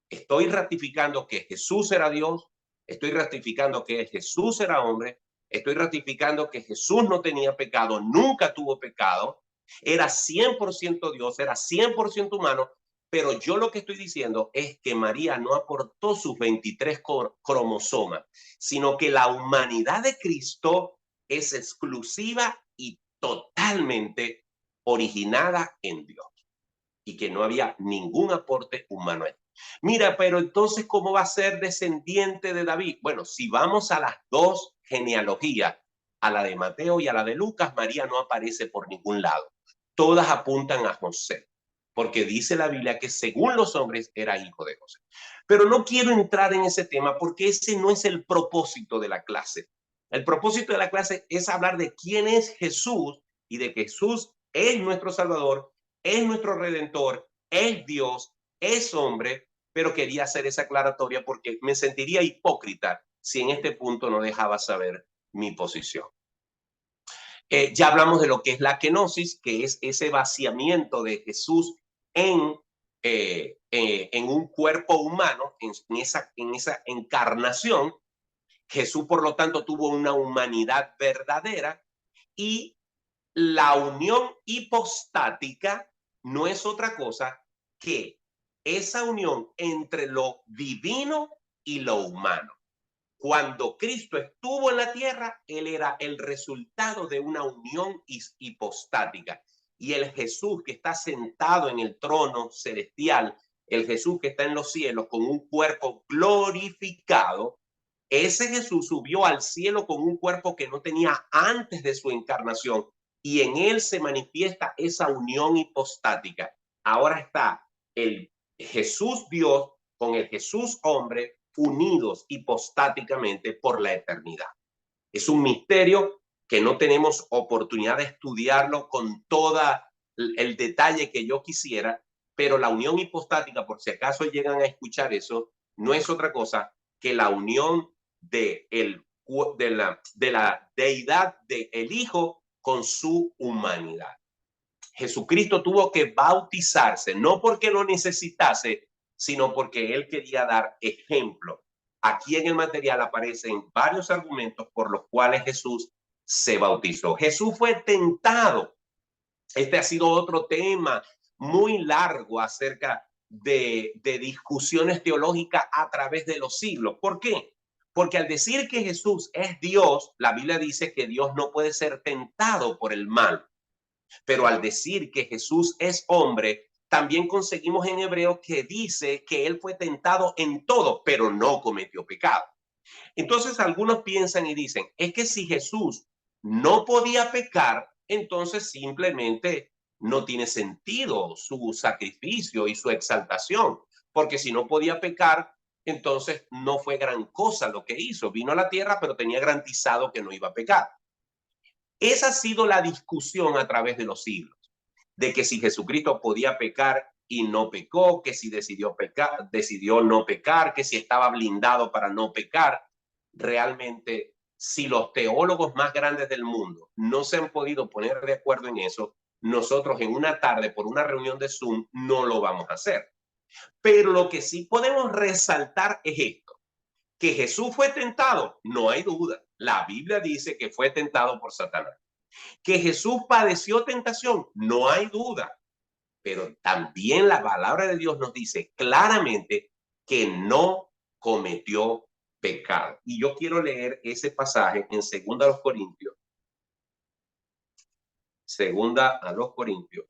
Estoy ratificando que Jesús era Dios, estoy ratificando que Jesús era hombre, estoy ratificando que Jesús no tenía pecado, nunca tuvo pecado, era 100% Dios, era 100% humano, pero yo lo que estoy diciendo es que María no aportó sus 23 cromosomas, sino que la humanidad de Cristo es exclusiva y totalmente originada en Dios y que no había ningún aporte humano ahí. Mira, pero entonces, ¿cómo va a ser descendiente de David? Bueno, si vamos a las dos genealogías, a la de Mateo y a la de Lucas, María no aparece por ningún lado. Todas apuntan a José, porque dice la Biblia que según los hombres era hijo de José. Pero no quiero entrar en ese tema porque ese no es el propósito de la clase. El propósito de la clase es hablar de quién es Jesús y de que Jesús es nuestro Salvador, es nuestro Redentor, es Dios, es hombre, pero quería hacer esa aclaratoria porque me sentiría hipócrita si en este punto no dejaba saber mi posición. Ya hablamos de lo que es la kenosis, que es ese vaciamiento de Jesús en un cuerpo humano, en esa encarnación. Jesús, por lo tanto, tuvo una humanidad verdadera y la unión hipostática no es otra cosa que esa unión entre lo divino y lo humano. Cuando Cristo estuvo en la tierra, él era el resultado de una unión hipostática. Y el Jesús que está sentado en el trono celestial, el Jesús que está en los cielos con un cuerpo glorificado, ese Jesús subió al cielo con un cuerpo que no tenía antes de su encarnación, y en él se manifiesta esa unión hipostática. Ahora está el Jesús Dios con el Jesús hombre unidos hipostáticamente por la eternidad. Es un misterio que no tenemos oportunidad de estudiarlo con todo el detalle que yo quisiera, pero la unión hipostática, por si acaso llegan a escuchar eso, no es otra cosa que la unión de la deidad del Hijo con su humanidad. Jesucristo tuvo que bautizarse, no porque lo necesitase, sino porque él quería dar ejemplo. Aquí en el material aparecen varios argumentos por los cuales Jesús se bautizó. Jesús fue tentado. Este ha sido otro tema muy largo acerca de discusiones teológicas a través de los siglos. ¿Por qué? Porque al decir que Jesús es Dios, la Biblia dice que Dios no puede ser tentado por el mal. Pero al decir que Jesús es hombre, también conseguimos en Hebreos que dice que él fue tentado en todo, pero no cometió pecado. Entonces algunos piensan y dicen, es que si Jesús no podía pecar, entonces simplemente no tiene sentido su sacrificio y su exaltación, porque si no podía pecar, entonces no fue gran cosa lo que hizo. Vino a la tierra, pero tenía garantizado que no iba a pecar. Esa ha sido la discusión a través de los siglos, de que si Jesucristo podía pecar y no pecó, que si decidió pecar, decidió no pecar, que si estaba blindado para no pecar. Realmente, si los teólogos más grandes del mundo no se han podido poner de acuerdo en eso, nosotros en una tarde por una reunión de Zoom no lo vamos a hacer. Pero lo que sí podemos resaltar es esto, que Jesús fue tentado, no hay duda. La Biblia dice que fue tentado por Satanás. Que Jesús padeció tentación, no hay duda. Pero también la palabra de Dios nos dice claramente que no cometió pecado. Y yo quiero leer ese pasaje en 2 Corintios. 2 Corintios.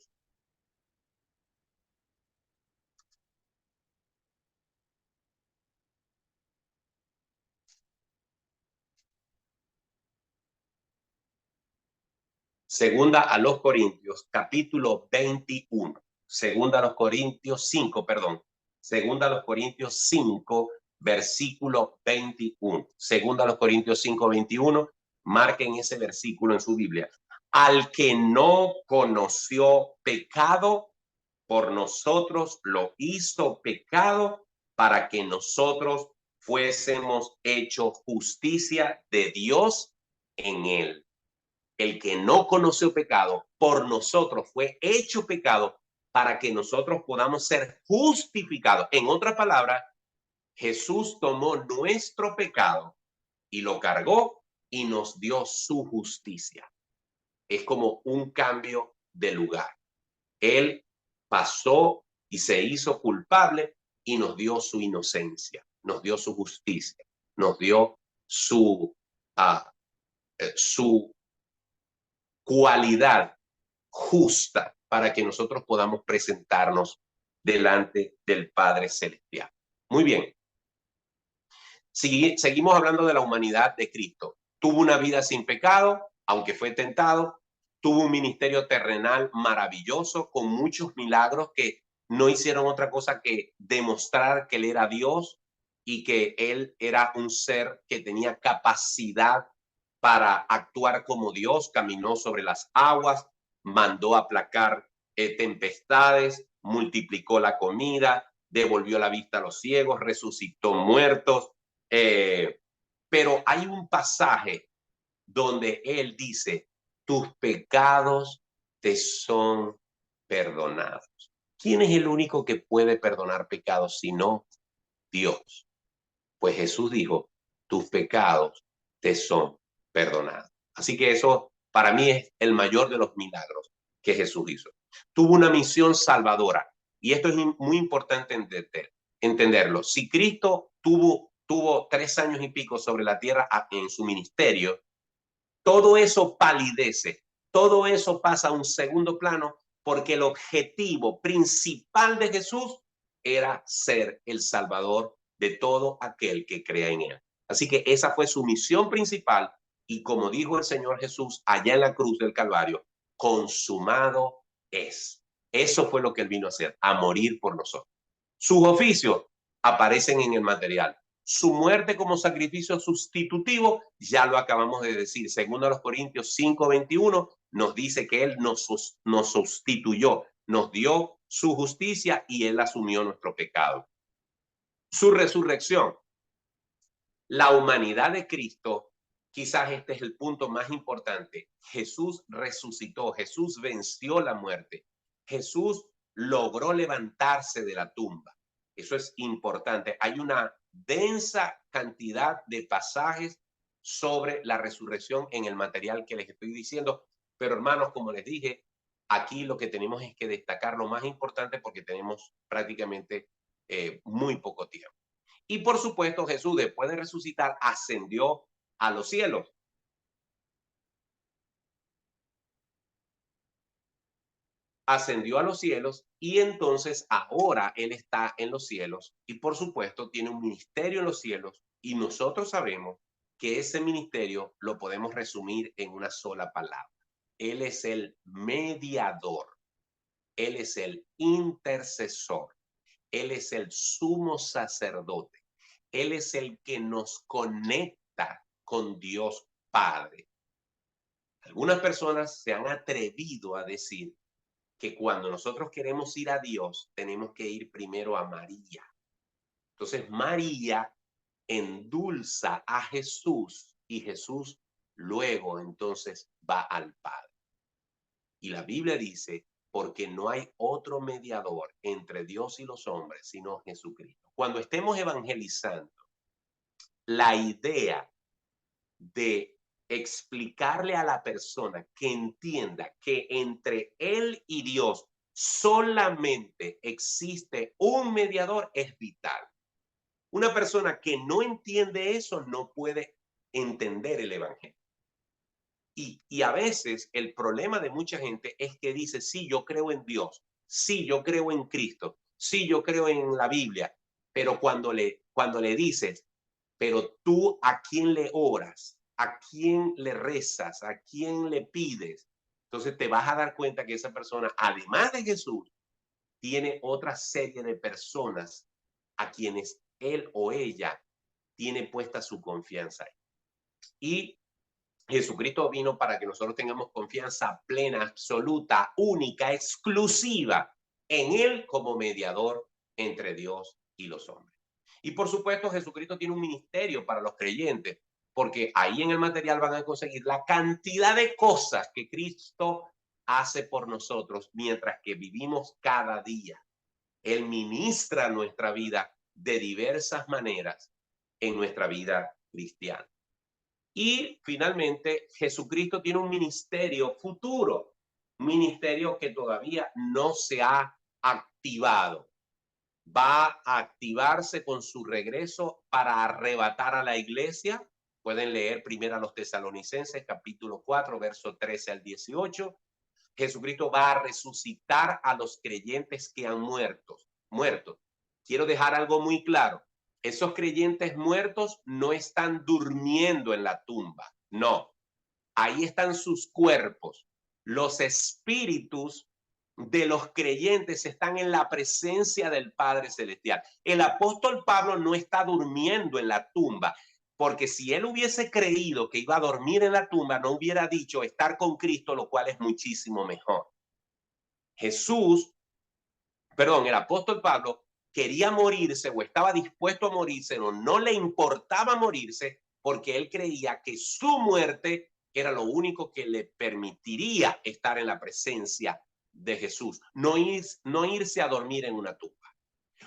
Segunda a los Corintios, capítulo 21. Segunda a los Corintios 5, perdón. Segunda a los Corintios 5, versículo 21. Segunda a los Corintios 5, 21. Marquen ese versículo en su Biblia. Al que no conoció pecado, por nosotros lo hizo pecado para que nosotros fuésemos hechos justicia de Dios en él. El que no conoció pecado, por nosotros fue hecho pecado para que nosotros podamos ser justificados. En otras palabras, Jesús tomó nuestro pecado y lo cargó y nos dio su justicia. Es como un cambio de lugar. Él pasó y se hizo culpable y nos dio su inocencia, nos dio su justicia, nos dio su cualidad justa para que nosotros podamos presentarnos delante del Padre Celestial. Muy bien. Seguimos hablando de la humanidad de Cristo. Tuvo una vida sin pecado, aunque fue tentado. Tuvo un ministerio terrenal maravilloso con muchos milagros que no hicieron otra cosa que demostrar que él era Dios y que él era un ser que tenía capacidad para actuar como Dios. Caminó sobre las aguas, mandó aplacar tempestades, multiplicó la comida, devolvió la vista a los ciegos, resucitó muertos. Pero hay un pasaje donde él dice, tus pecados te son perdonados. ¿Quién es el único que puede perdonar pecados sino Dios? Pues Jesús dijo, tus pecados te son perdonados. Así que eso para mí es el mayor de los milagros que Jesús hizo. Tuvo una misión salvadora y esto es muy importante entenderlo. Si Cristo tuvo 3 años y pico sobre la tierra en su ministerio, todo eso palidece, todo eso pasa a un segundo plano, porque el objetivo principal de Jesús era ser el Salvador de todo aquel que crea en él. Así que esa fue su misión principal, y como dijo el Señor Jesús allá en la cruz del Calvario, consumado es. Eso fue lo que él vino a hacer, a morir por nosotros. Sus oficios aparecen en el material. Su muerte como sacrificio sustitutivo, ya lo acabamos de decir. Según a los Corintios 5:21, nos dice que él nos sustituyó, nos dio su justicia y él asumió nuestro pecado. Su resurrección, la humanidad de Cristo, quizás este es el punto más importante. Jesús resucitó, Jesús venció la muerte, Jesús logró levantarse de la tumba. Eso es importante. Hay una densa cantidad de pasajes sobre la resurrección en el material que les estoy diciendo, pero hermanos, como les dije, aquí lo que tenemos es que destacar lo más importante, porque tenemos prácticamente muy poco tiempo. Y por supuesto, Jesús, después de resucitar, ascendió a los cielos. Ascendió a los cielos, y entonces ahora él está en los cielos, y por supuesto tiene un ministerio en los cielos, y nosotros sabemos que ese ministerio lo podemos resumir en una sola palabra. Él es el mediador, él es el intercesor, él es el sumo sacerdote, él es el que nos conecta con Dios Padre. Algunas personas se han atrevido a decir que cuando nosotros queremos ir a Dios, tenemos que ir primero a María. Entonces María endulza a Jesús, y Jesús luego entonces va al Padre. Y la Biblia dice, porque no hay otro mediador entre Dios y los hombres, sino Jesucristo. Cuando estemos evangelizando, la idea de explicarle a la persona que entienda que entre él y Dios solamente existe un mediador es vital. Una persona que no entiende eso no puede entender el evangelio. Y a veces el problema de mucha gente es que dice, sí, yo creo en Dios, sí, yo creo en Cristo, sí, yo creo en la Biblia, pero cuando le dices, pero tú ¿a quién le oras? ¿A quién le rezas? ¿A quién le pides? Entonces te vas a dar cuenta que esa persona, además de Jesús, tiene otra serie de personas a quienes él o ella tiene puesta su confianza. Y Jesucristo vino para que nosotros tengamos confianza plena, absoluta, única, exclusiva en él como mediador entre Dios y los hombres. Y por supuesto, Jesucristo tiene un ministerio para los creyentes, porque ahí en el material van a conseguir la cantidad de cosas que Cristo hace por nosotros mientras que vivimos cada día. Él ministra nuestra vida de diversas maneras en nuestra vida cristiana. Y finalmente, Jesucristo tiene un ministerio futuro, un ministerio que todavía no se ha activado. Va a activarse con su regreso para arrebatar a la iglesia. Pueden leer primero a los Tesalonicenses, capítulo 4, verso 13 al 18. Jesucristo va a resucitar a los creyentes que han muerto. Quiero dejar algo muy claro. Esos creyentes muertos no están durmiendo en la tumba. No, ahí están sus cuerpos. Los espíritus de los creyentes están en la presencia del Padre Celestial. El apóstol Pablo no está durmiendo en la tumba, porque si él hubiese creído que iba a dormir en la tumba, no hubiera dicho estar con Cristo, lo cual es muchísimo mejor. El apóstol Pablo quería morirse o estaba dispuesto a morirse, no le importaba morirse, porque él creía que su muerte era lo único que le permitiría estar en la presencia de Jesús, no irse a dormir en una tumba.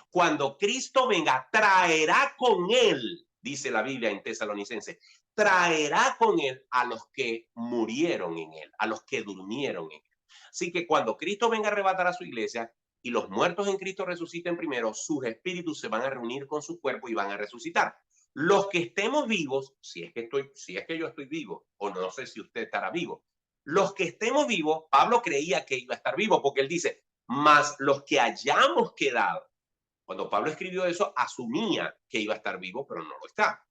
Cuando Cristo venga, traerá con él, dice la Biblia en Tesalonicenses, traerá con él a los que murieron en él, a los que durmieron en él. Así que cuando Cristo venga a arrebatar a su iglesia, y los muertos en Cristo resuciten primero, sus espíritus se van a reunir con su cuerpo y van a resucitar. Los que estemos vivos, si es que yo estoy vivo, o no sé si usted estará vivo, los que estemos vivos, Pablo creía que iba a estar vivo, porque él dice, mas los que hayamos quedado. Cuando Pablo escribió eso, asumía que iba a estar vivo, pero no lo está.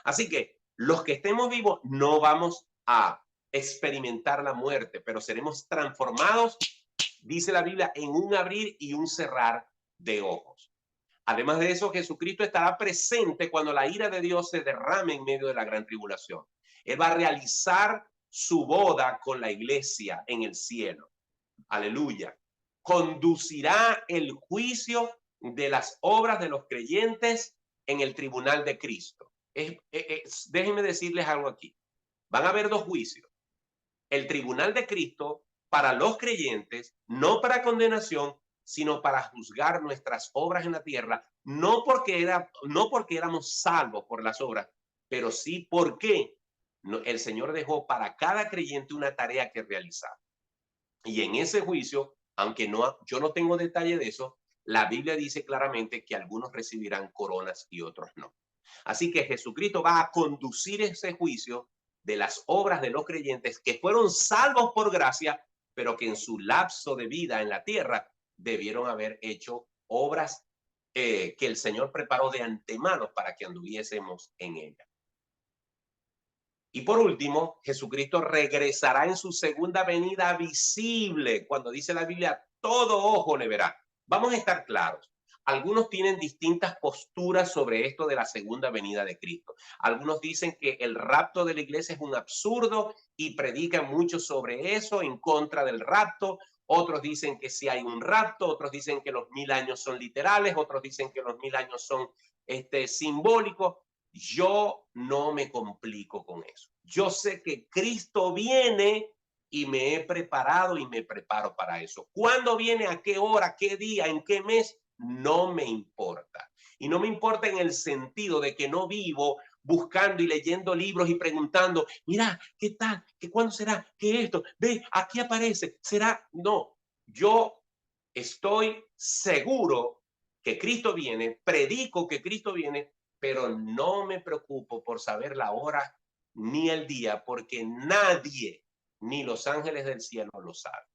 Así que los que estemos vivos no vamos a experimentar la muerte, pero seremos transformados, dice la Biblia, en un abrir y un cerrar de ojos. Además de eso, Jesucristo estará presente cuando la ira de Dios se derrame en medio de la gran tribulación. Él va a realizar su boda con la iglesia en el cielo. Aleluya. Conducirá el juicio de las obras de los creyentes en el tribunal de Cristo. Déjenme decirles algo aquí. Van a haber dos juicios. El tribunal de Cristo para los creyentes, no para condenación, sino para juzgar nuestras obras en la tierra, no porque éramos salvos por las obras, pero sí porque el Señor dejó para cada creyente una tarea que realizar. Y en ese juicio, aunque yo no tengo detalle de eso, la Biblia dice claramente que algunos recibirán coronas y otros no. Así que Jesucristo va a conducir ese juicio de las obras de los creyentes que fueron salvos por gracia, pero que en su lapso de vida en la tierra debieron haber hecho obras que el Señor preparó de antemano para que anduviésemos en ella. Y por último, Jesucristo regresará en su segunda venida visible. Cuando dice la Biblia, todo ojo le verá. Vamos a estar claros. Algunos tienen distintas posturas sobre esto de la segunda venida de Cristo. Algunos dicen que el rapto de la iglesia es un absurdo y predican mucho sobre eso, en contra del rapto. Otros dicen que sí hay un rapto, otros dicen que los 1000 años son literales, otros dicen que los 1000 años son simbólicos. Yo no me complico con eso. Yo sé que Cristo viene y me he preparado y me preparo para eso. ¿Cuándo viene? ¿A qué hora? ¿Qué día? ¿En qué mes? No me importa. Y no me importa en el sentido de que no vivo buscando y leyendo libros y preguntando, mira, ¿qué tal? ¿Qué cuándo será? ¿Qué esto? Ve, aquí aparece. ¿Será? No, yo estoy seguro que Cristo viene, predico que Cristo viene, pero no me preocupo por saber la hora ni el día, porque nadie, ni los ángeles del cielo, lo saben.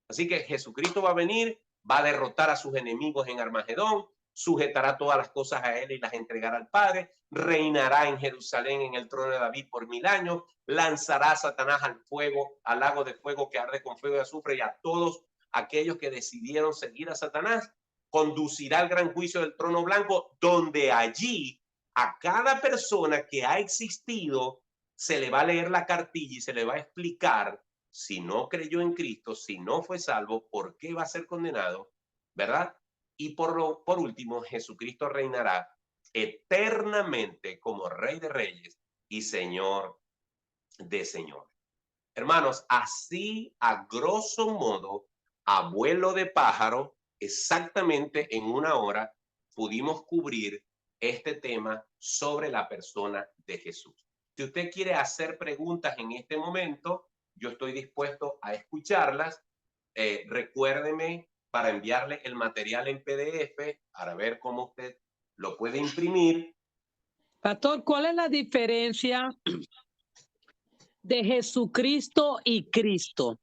Así que Jesucristo va a venir, va a derrotar a sus enemigos en Armagedón, sujetará todas las cosas a él y las entregará al Padre, reinará en Jerusalén en el trono de David por 1000 años, lanzará a Satanás al fuego, al lago de fuego que arde con fuego y azufre, y a todos aquellos que decidieron seguir a Satanás, conducirá al gran juicio del trono blanco, donde allí a cada persona que ha existido se le va a leer la cartilla y se le va a explicar, si no creyó en Cristo, si no fue salvo, por qué va a ser condenado, ¿verdad? Y por último, Jesucristo reinará eternamente como Rey de Reyes y Señor de Señores. Hermanos, así a grosso modo, a vuelo de pájaro, exactamente en una hora, pudimos cubrir este tema sobre la persona de Jesús. Si usted quiere hacer preguntas en este momento, yo estoy dispuesto a escucharlas. Recuérdeme para enviarle el material en PDF para ver cómo usted lo puede imprimir. Pastor, ¿cuál es la diferencia de Jesucristo y Cristo?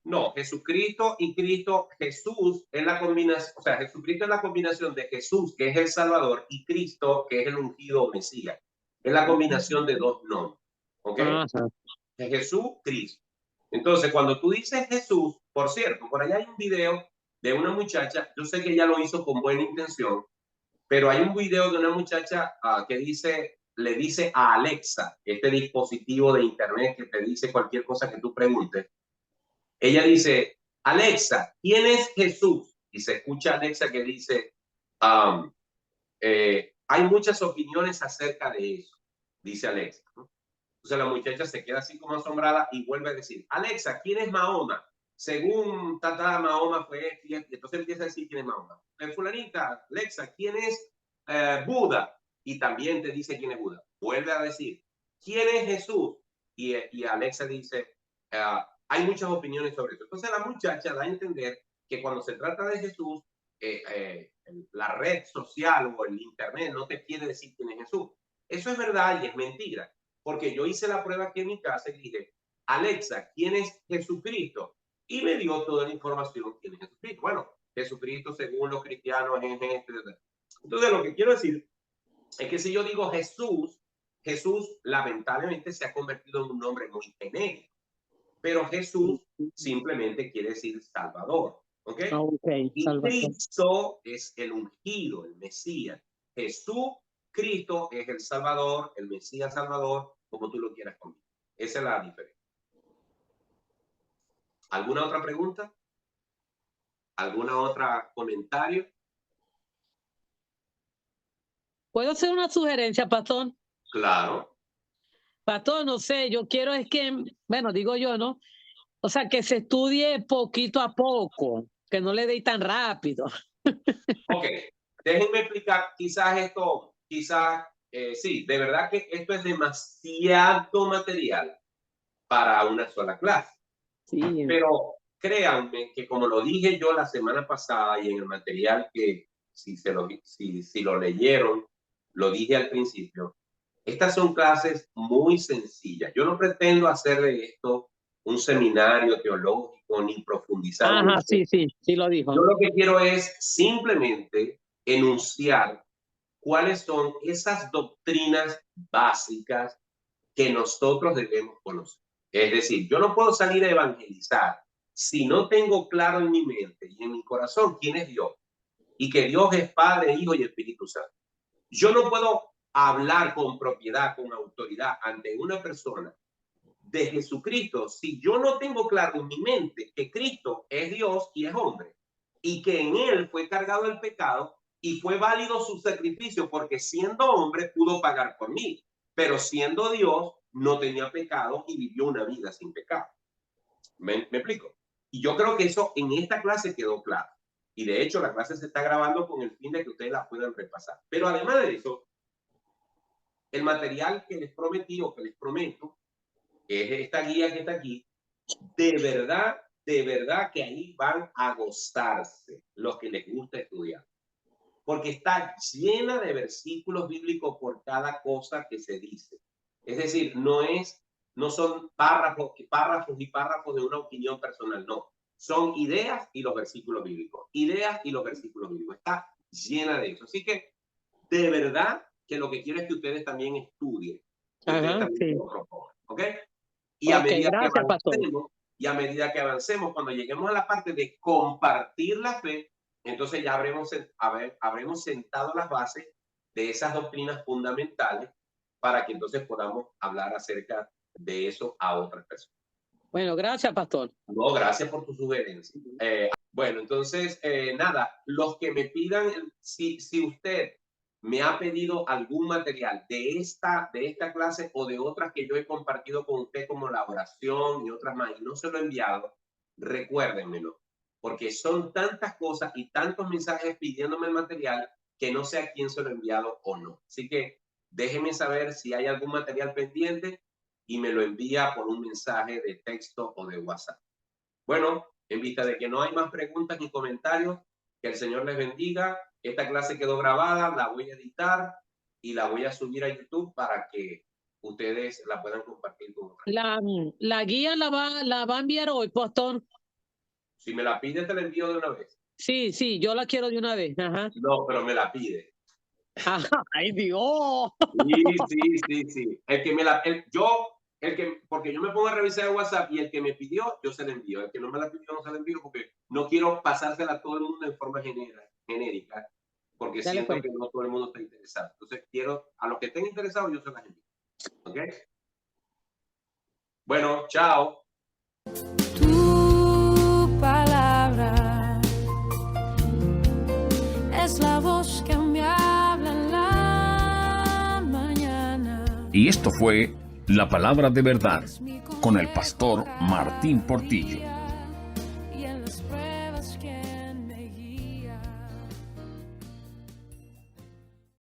No, Jesucristo y Cristo, Jesús es la combinación, o sea, Jesucristo es la combinación de Jesús, que es el Salvador, y Cristo, que es el ungido Mesías. Es la combinación de dos nombres. ¿Ok? De Jesús, Cristo. Entonces, cuando tú dices Jesús, por cierto, por allá hay un video de una muchacha, yo sé que ella lo hizo con buena intención, pero hay un video de una muchacha que le dice a Alexa, este dispositivo de internet que te dice cualquier cosa que tú preguntes. Ella dice, Alexa, ¿quién es Jesús? Y se escucha a Alexa que dice, hay muchas opiniones acerca de eso, dice Alexa, ¿no? Entonces la muchacha se queda así como asombrada y vuelve a decir, Alexa, ¿quién es Mahoma? Según Tata, Mahoma fue, y entonces empieza a decir quién es Mahoma. Fulanita, Alexa, ¿quién es Buda? Y también te dice quién es Buda. Vuelve a decir, ¿quién es Jesús? Y Alexa dice, hay muchas opiniones sobre eso. Entonces la muchacha da a entender que cuando se trata de Jesús, la red social o el internet no te quiere decir quién es Jesús. Eso es verdad y es mentira, porque yo hice la prueba aquí en mi casa y dije, Alexa, ¿quién es Jesucristo? Y me dio toda la información quién es Jesucristo. Bueno, Jesucristo según los cristianos es este. Entonces lo que quiero decir es que si yo digo Jesús, Jesús lamentablemente se ha convertido en un nombre muy genérico, pero Jesús simplemente quiere decir Salvador. ¿Ok? Y Cristo es el ungido, el Mesías. Jesús, Cristo es el Salvador, el Mesías Salvador, como tú lo quieras conmigo. Esa es la diferencia. ¿Alguna otra pregunta? ¿Alguna otra comentario? ¿Puedo hacer una sugerencia, pastor? Claro. Pastor, no sé, yo quiero es que, bueno, digo yo, ¿no? O sea, que se estudie poquito a poco, que no le dé tan rápido. Ok, déjenme explicar, sí, de verdad que esto es demasiado material para una sola clase. Sí. Pero créanme que como lo dije yo la semana pasada y en el material que si lo leyeron, lo dije al principio, estas son clases muy sencillas. Yo no pretendo hacer de esto un seminario teológico ni profundizar. Ajá, sí, lo dijo. Yo lo que quiero es simplemente enunciar cuáles son esas doctrinas básicas que nosotros debemos conocer. Es decir, yo no puedo salir a evangelizar si no tengo claro en mi mente y en mi corazón quién es Dios y que Dios es Padre, Hijo y Espíritu Santo. Yo no puedo hablar con propiedad, con autoridad ante una persona de Jesucristo si yo no tengo claro en mi mente que Cristo es Dios y es hombre y que en él fue cargado el pecado y fue válido su sacrificio porque siendo hombre pudo pagar por mí, pero siendo Dios no tenía pecado y vivió una vida sin pecado. ¿Me explico? Y yo creo que eso en esta clase quedó claro. Y de hecho la clase se está grabando con el fin de que ustedes la puedan repasar. Pero además de eso, el material que les prometí o que les prometo, que es esta guía que está aquí, de verdad que ahí van a gozarse los que les gusta estudiar. Porque está llena de versículos bíblicos por cada cosa que se dice. Es decir, no son párrafos y párrafos de una opinión personal, no. Son ideas y los versículos bíblicos. Ideas y los versículos bíblicos. Está llena de eso. Así que, de verdad, que lo que quiero es que ustedes también estudien. Ajá, sí. ¿Ok? Y a medida que avancemos, cuando lleguemos a la parte de compartir la fe, entonces ya habremos sentado las bases de esas doctrinas fundamentales para que entonces podamos hablar acerca de eso a otras personas. Bueno, gracias, pastor. No, gracias por tu sugerencia. Bueno, entonces, nada, los que me pidan, si usted me ha pedido algún material de esta clase o de otras que yo he compartido con usted, como la oración y otras más, y no se lo he enviado, recuérdenmelo, porque son tantas cosas y tantos mensajes pidiéndome el material que no sé a quién se lo he enviado o no. Así que déjenme saber si hay algún material pendiente y me lo envía por un mensaje de texto o de WhatsApp. Bueno, en vista de que no hay más preguntas ni comentarios, que el Señor les bendiga. Esta clase quedó grabada, la voy a editar y la voy a subir a YouTube para que ustedes la puedan compartir con otros. La guía la va a enviar hoy, pastor. Si me la pide, te la envío de una vez. Sí, yo la quiero de una vez. Ajá. No, pero me la pide. ¡Ay, Dios! Sí. Porque yo me pongo a revisar el WhatsApp y el que me pidió, yo se la envío. El que no me la pidió, no se la envío porque no quiero pasársela a todo el mundo en forma genérica, porque Dale, siento pues. que no todo el mundo está interesado. Entonces quiero, a los que estén interesados, yo se las envío. ¿Ok? Bueno, chao. Tu palabra es la voz que me habla en la mañana. Y esto fue La Palabra de Verdad con el pastor Martín Portillo.